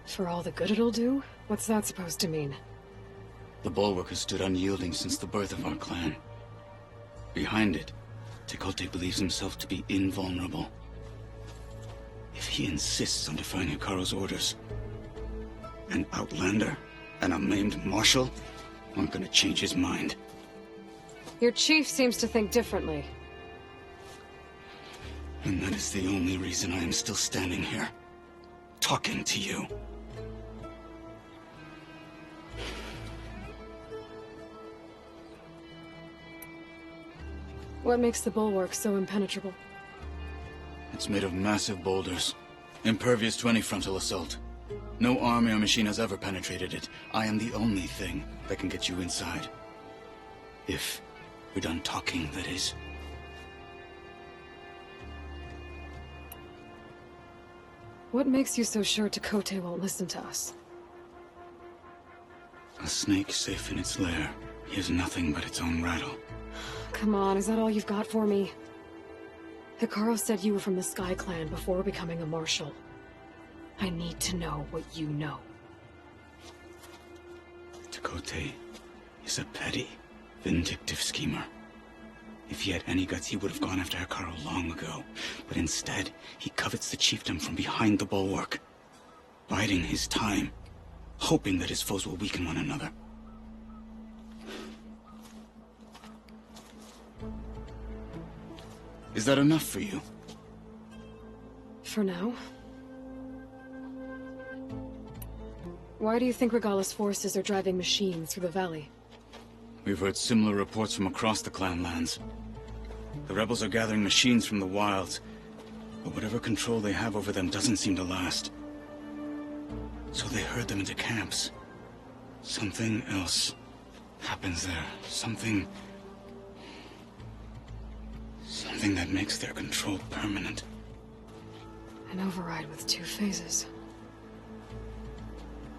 Speaker 1: For all the good it'll do? What's that supposed to mean?
Speaker 12: The bulwark has stood unyielding since the birth of our clan. Behind it, Tekote believes himself to be invulnerable. If he insists on defying Hikaru's orders, an outlander and a maimed marshal aren't gonna change his mind.
Speaker 1: Your chief seems to think differently.
Speaker 12: And that is the only reason I am still standing here. talking to you.
Speaker 1: What makes the bulwark so impenetrable?
Speaker 12: It's made of massive boulders, impervious to any frontal assault. No army or machine has ever penetrated it. I am the only thing that can get you inside. If we're done talking, that is.
Speaker 1: What makes you so sure Tekote won't listen to us?
Speaker 12: A snake safe in its lair hears nothing but its own rattle.
Speaker 1: Come on, is that all you've got for me? Hikaru said you were from the Sky Clan before becoming a marshal. I need to know what you know.
Speaker 12: Tekote is a petty, vindictive schemer. If he had any guts, he would have gone after Hikaru long ago. But instead, he covets the chiefdom from behind the bulwark, biding his time, hoping that his foes will weaken one another. Is that enough for you?
Speaker 1: For now. Why do you think Regala's forces are driving machines through the valley?
Speaker 12: We've heard similar reports from across the clan lands. The rebels are gathering machines from the wilds, but whatever control they have over them doesn't seem to last. So they herd them into camps. Something else happens there. Something that makes their control permanent.
Speaker 1: An override with 2 phases.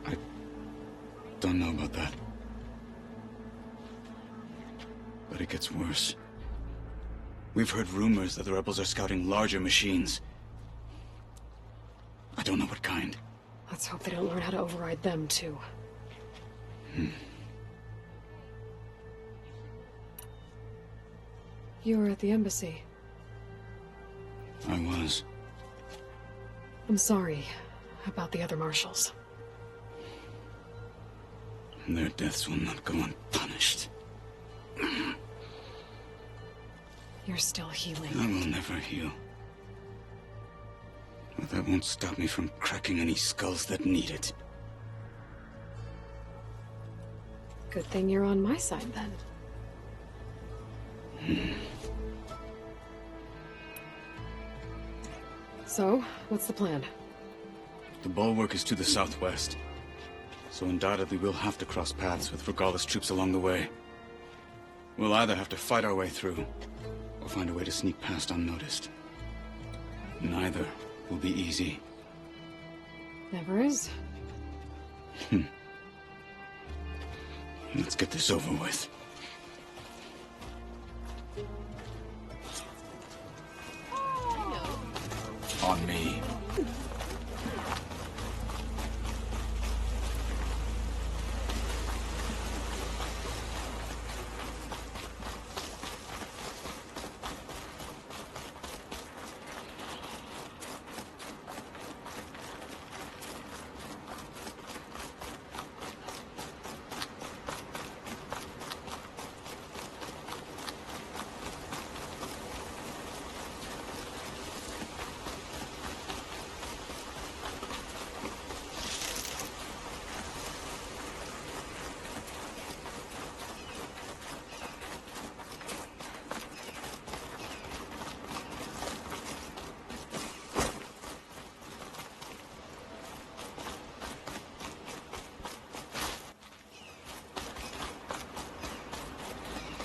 Speaker 12: I don't know about that. But it gets worse. We've heard rumors that the rebels are scouting larger machines. I don't know what kind.
Speaker 1: Let's hope they don't learn how to override them, too. You were at the embassy.
Speaker 12: I was.
Speaker 1: I'm sorry about the other marshals.
Speaker 12: Their deaths will not go unpunished.
Speaker 1: You're still healing.
Speaker 12: I will never heal. But that won't stop me from cracking any skulls that need it.
Speaker 1: Good thing you're on my side, then. So, what's the plan?
Speaker 12: The bulwark is to the southwest, so undoubtedly we'll have to cross paths with Regala's troops along the way. We'll either have to fight our way through, or find a way to sneak past unnoticed. Neither will be easy.
Speaker 1: Never is.
Speaker 12: Let's get this over with. On me.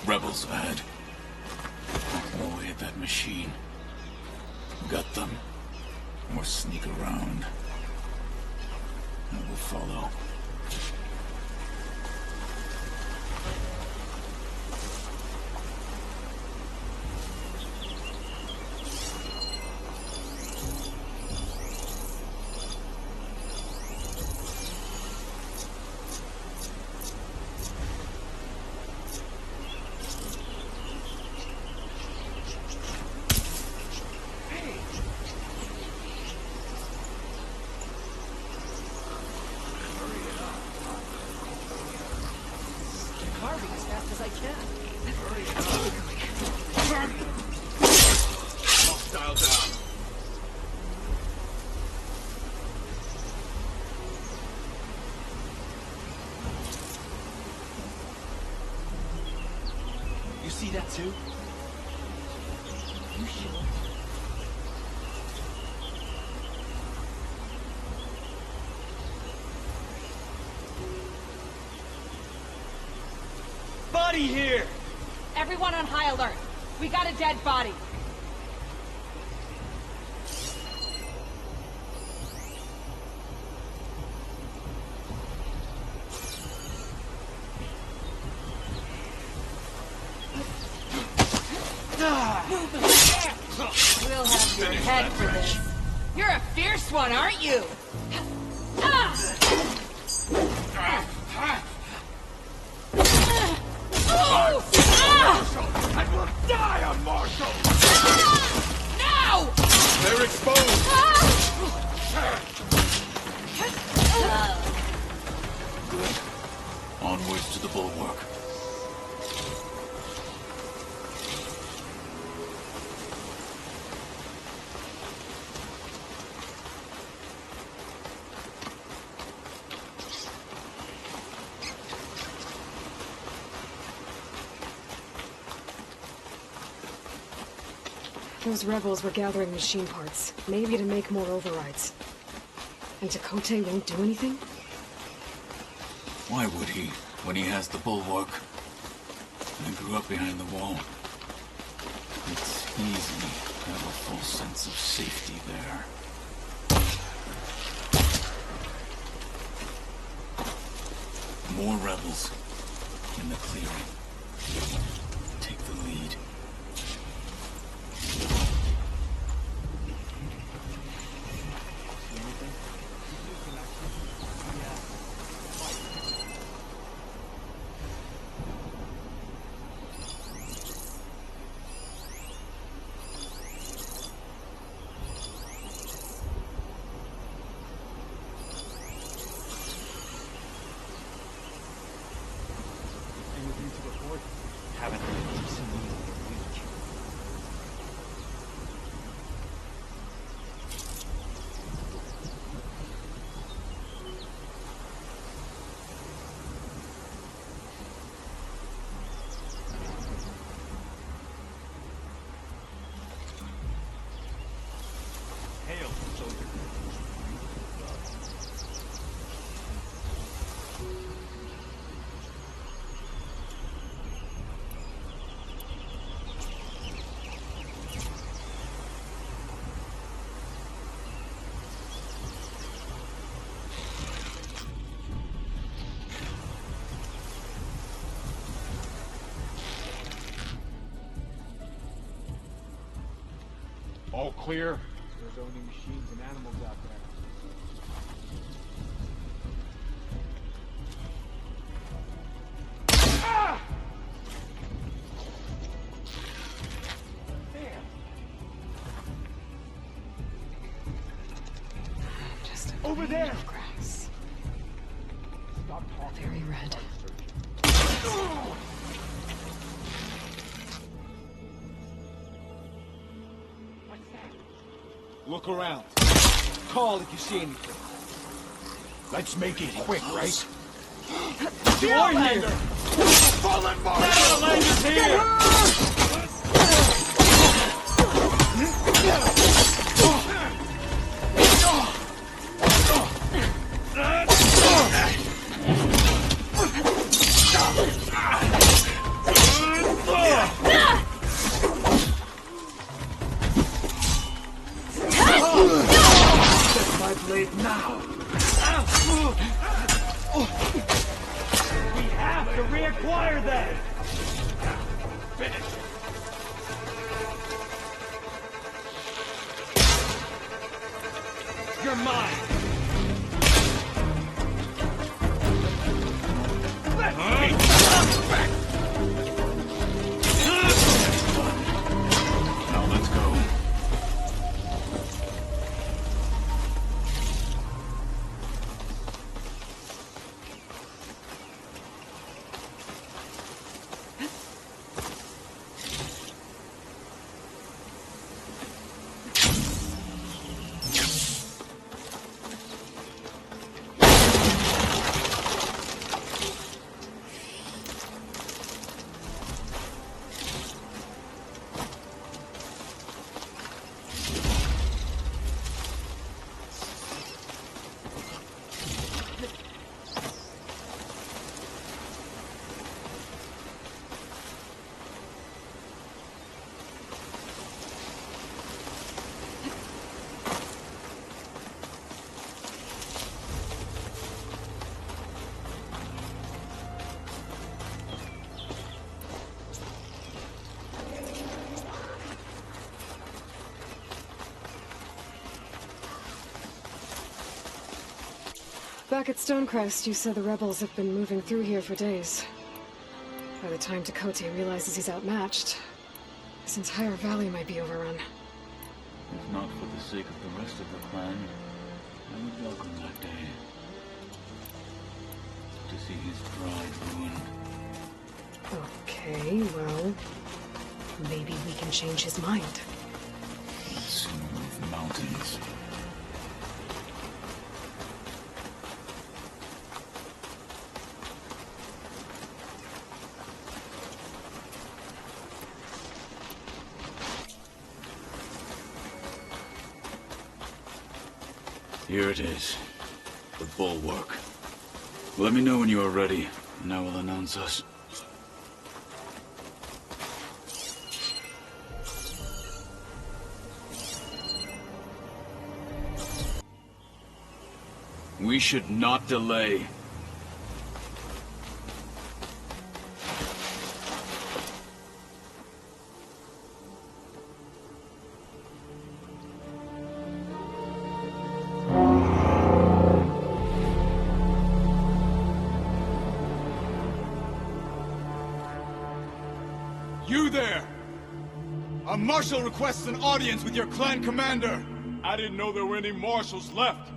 Speaker 12: Rebels ahead. Walking away at that machine. Gut them. Or sneak around. I will follow.
Speaker 10: see that too? You sure? Body here!
Speaker 15: Everyone on high alert. We got a dead body.
Speaker 9: We'll have your head for this. You're a fierce one, aren't you?
Speaker 13: I will die on Marshall!
Speaker 9: No!
Speaker 13: They're exposed!
Speaker 12: Good. Onwards to the bulwark.
Speaker 1: Those rebels were gathering machine parts, maybe to make more overrides. And Chakotay won't do anything?
Speaker 12: Why would he, when he has the bulwark? I grew up behind the wall. It's easy to have a full sense of safety there. More rebels in the clearing. Take the lead.
Speaker 10: Haven't heard a decent meal in a week. Hail, soldier.
Speaker 8: All clear? There's only machines and animals out there. Ah! There.
Speaker 1: Just a
Speaker 8: Over there.
Speaker 1: grass.
Speaker 8: Stop talking.
Speaker 1: Very red.
Speaker 8: Look around. Call if you see anything. Let's make it quick, right?
Speaker 10: You're here!
Speaker 8: Fallen Marshall!
Speaker 10: Lander's here!
Speaker 8: My blade now!
Speaker 10: We have to reacquire that!
Speaker 8: Finish!
Speaker 10: You're mine!
Speaker 8: Let me back!
Speaker 12: Now let's go.
Speaker 1: Back at Stonecrest, you said the rebels have been moving through here for days. By the time Tekote realizes he's outmatched, this entire valley might be overrun.
Speaker 12: If not for the sake of the rest of the clan, I would welcome that day. To see his pride ruined.
Speaker 1: Okay, well, maybe we can change his mind.
Speaker 12: Let's move mountains. Here it is. The bulwark. Let me know when you are ready, and I will announce us. We should not delay.
Speaker 8: You there! A marshal requests an audience with your clan commander!
Speaker 16: I didn't know there were any marshals left.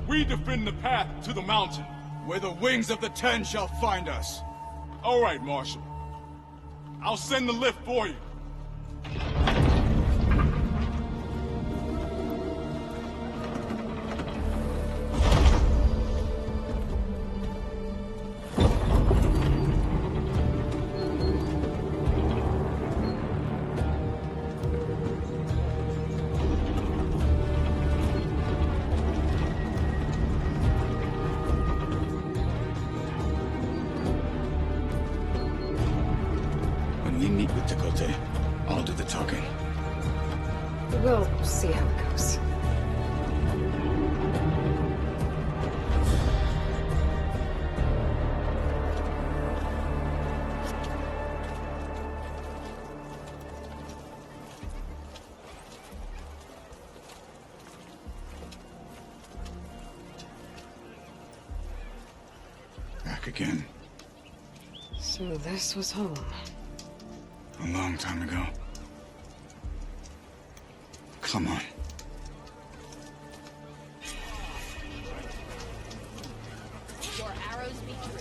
Speaker 16: We defend the path to the mountain.
Speaker 8: Where the wings of the Ten shall find us.
Speaker 16: All right, Marshal. I'll send the lift for you.
Speaker 12: When we meet with Tekote, I'll do the talking.
Speaker 1: We'll see how it goes.
Speaker 12: Back again.
Speaker 1: So this was home.
Speaker 12: A long time ago. Come on.
Speaker 14: Your arrows be true.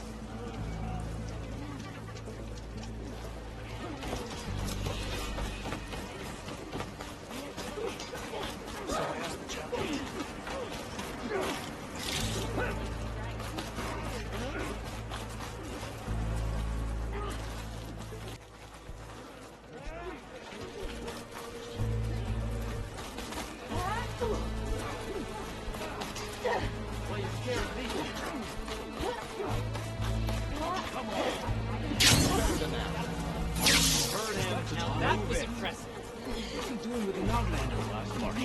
Speaker 10: That was impressive. What's he doing with an outlander last March?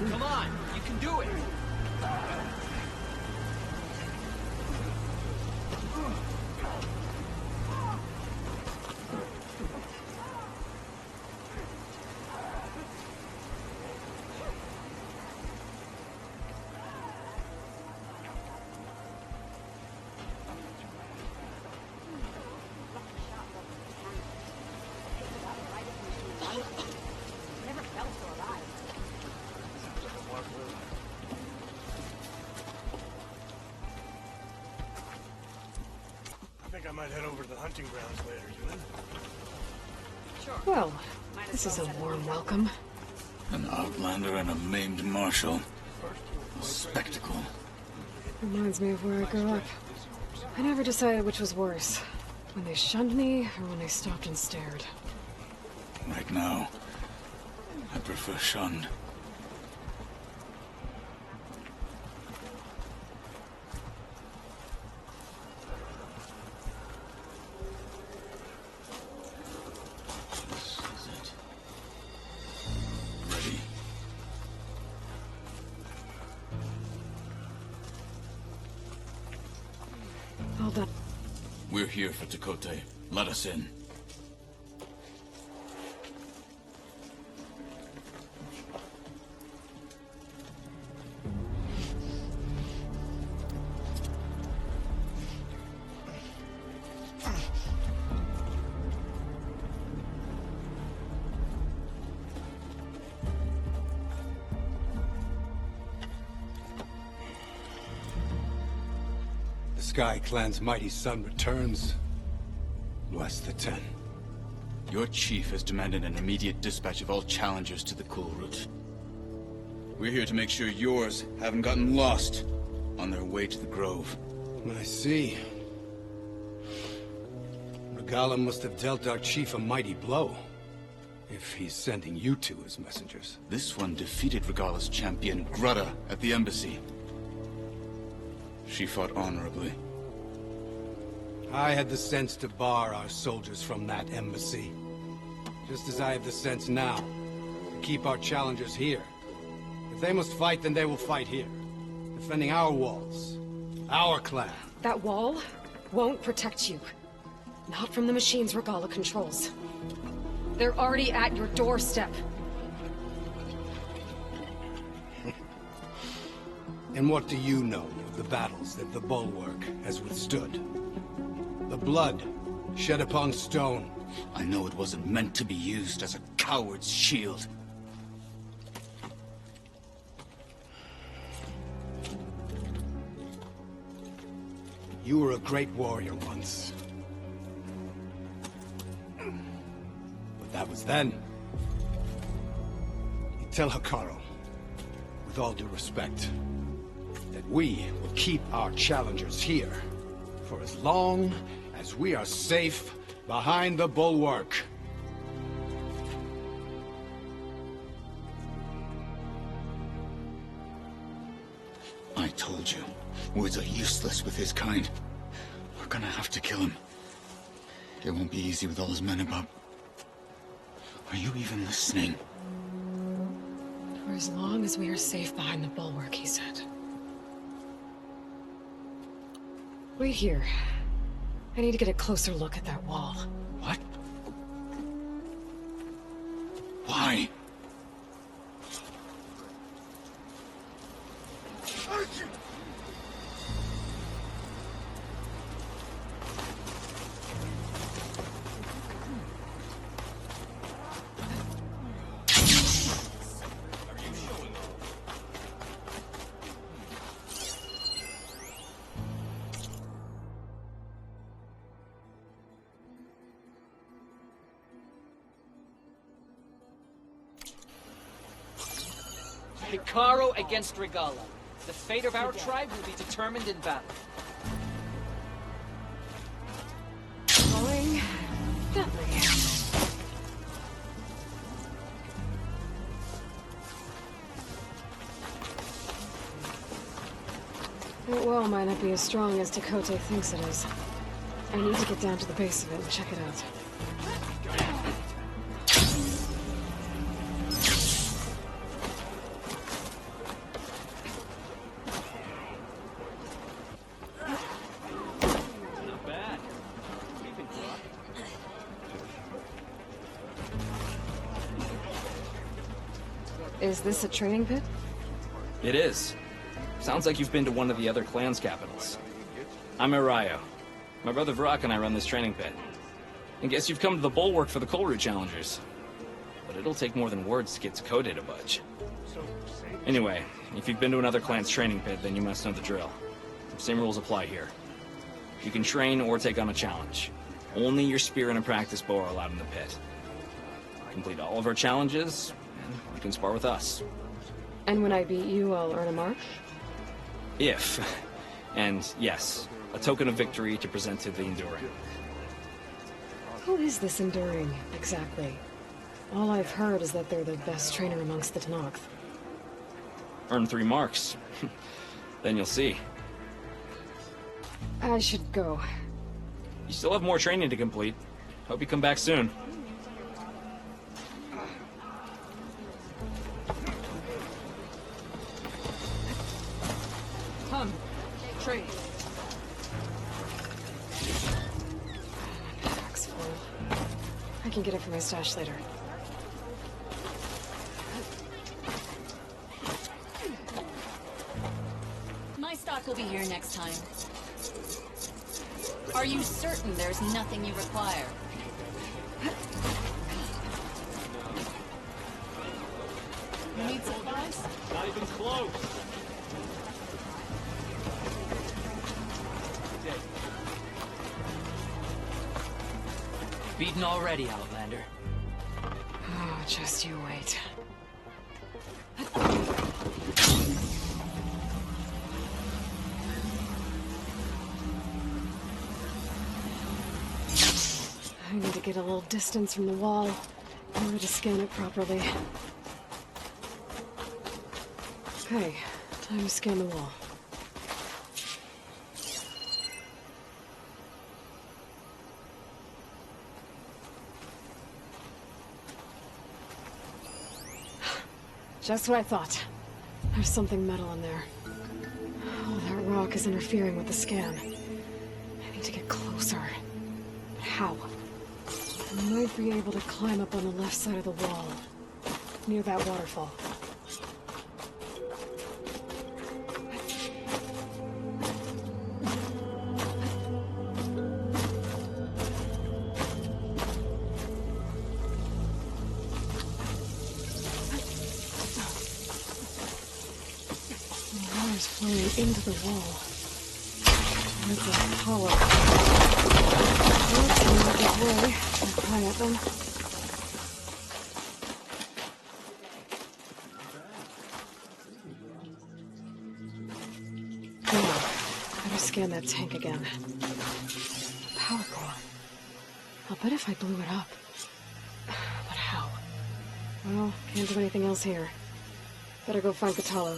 Speaker 5: Come on, you can do it.
Speaker 4: I think I might head over to the hunting grounds later, Ewan.
Speaker 1: Well, this is a warm welcome.
Speaker 12: An outlander and a maimed marshal. A spectacle.
Speaker 1: Reminds me of where I grew up. I never decided which was worse. When they shunned me, or when they stopped and stared.
Speaker 12: Right now, I prefer shunned. This is it. Ready. We're here for Tekote. Let us in.
Speaker 17: Sky Clan's mighty son returns. Bless the Ten.
Speaker 12: Your chief has demanded an immediate dispatch of all challengers to the cool route. We're here to make sure yours haven't gotten lost on their way to the Grove.
Speaker 17: I see. Regala must have dealt our chief a mighty blow, if he's sending you two as messengers.
Speaker 12: This one defeated Regala's champion, Grudda, at the embassy. She fought honorably.
Speaker 17: I had the sense to bar our soldiers from that embassy. Just as I have the sense now to keep our challengers here. If they must fight, then they will fight here. Defending our walls. Our clan.
Speaker 1: That wall won't protect you. Not from the machines Regala controls. They're already at your doorstep.
Speaker 17: And what do you know of the battles that the Bulwark has withstood? The blood shed upon stone.
Speaker 12: I know it wasn't meant to be used as a coward's shield.
Speaker 17: You were a great warrior once. But that was then. You tell Hikaru, with all due respect, that we will keep our challengers here for as long as we are safe behind the Bulwark.
Speaker 12: I told you, words are useless with his kind. We're gonna have to kill him. It won't be easy with all his men about. Are you even listening?
Speaker 1: For as long as we are safe behind the Bulwark, he said. Wait here. I need to get a closer look at that wall.
Speaker 12: What? Why?
Speaker 18: Hikaru against Regala. The fate of our tribe will be determined in battle.
Speaker 1: Going gently. That wall might not be as strong as Tekote thinks it is. I need to get down to the base of it and check it out. Is this a training pit?
Speaker 18: It is. Sounds like you've been to one of the other clan's capitals. I'm Arayo. My brother Vrak and I run this training pit. And guess you've come to the Bulwark for the Coal Route Challengers. But it'll take more than words to get Tekote to budge. Anyway, if you've been to another clan's training pit, then you must know the drill. Same rules apply here. You can train or take on a challenge. Only your spear and a practice bow are allowed in the pit. Complete all of our challenges, and you can spar with us.
Speaker 1: And when I beat you, I'll earn a mark?
Speaker 18: If. And yes, a token of victory to present to the Enduring.
Speaker 1: Who is this Enduring, exactly? All I've heard is that they're the best trainer amongst the Tenakth.
Speaker 18: Earn 3 marks. Then you'll see.
Speaker 1: I should go.
Speaker 18: You still have more training to complete. Hope you come back soon.
Speaker 9: Come, trade.
Speaker 1: I can get it from my stash later.
Speaker 19: My stock will be here next time. Are you certain there's nothing you require? You need supplies?
Speaker 18: Not even close.
Speaker 5: Beaten already, Outlander.
Speaker 1: Oh, just you wait. I need to get a little distance from the wall in order to scan it properly. Okay, time to scan the wall. Just what I thought. There's something metal in there. Oh, that rock is interfering with the scan. I need to get closer. But how? I might be able to climb up on the left side of the wall, near that waterfall. Flowing into the wall. It's a hollow. That's not a good way to climb at them. Now, better scan that tank again. Power core. I'll bet if I blew it up. But how? Well, can't do anything else here. Better go find Katalo.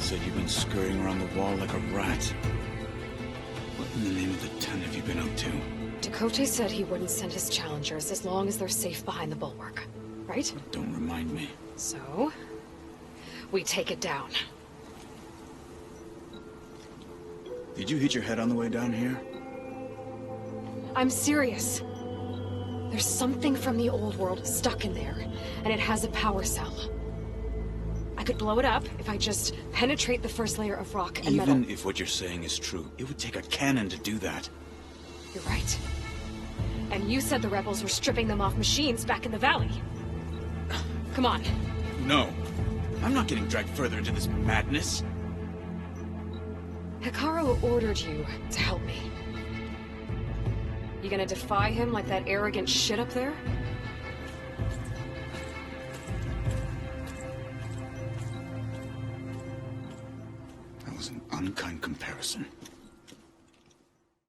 Speaker 12: Said you've been scurrying around the wall like a rat. What in the name of the ton have you been up to?
Speaker 1: Dakote said he wouldn't send his challengers as long as they're safe behind the bulwark, right?
Speaker 12: Don't remind me.
Speaker 1: So, we take it down.
Speaker 12: Did you hit your head on the way down here?
Speaker 1: I'm serious. There's something from the old world stuck in there, and it has a power cell. I could blow it up if I just penetrate the first layer of rock and metal.
Speaker 12: Even if what you're saying is true, it would take a cannon to do that.
Speaker 1: You're right. And you said the rebels were stripping them off machines back in the valley. Come on.
Speaker 12: No. I'm not getting dragged further into this madness.
Speaker 1: Hikaru ordered you to help me. You gonna defy him like that arrogant shit up there?
Speaker 12: That was an unkind comparison.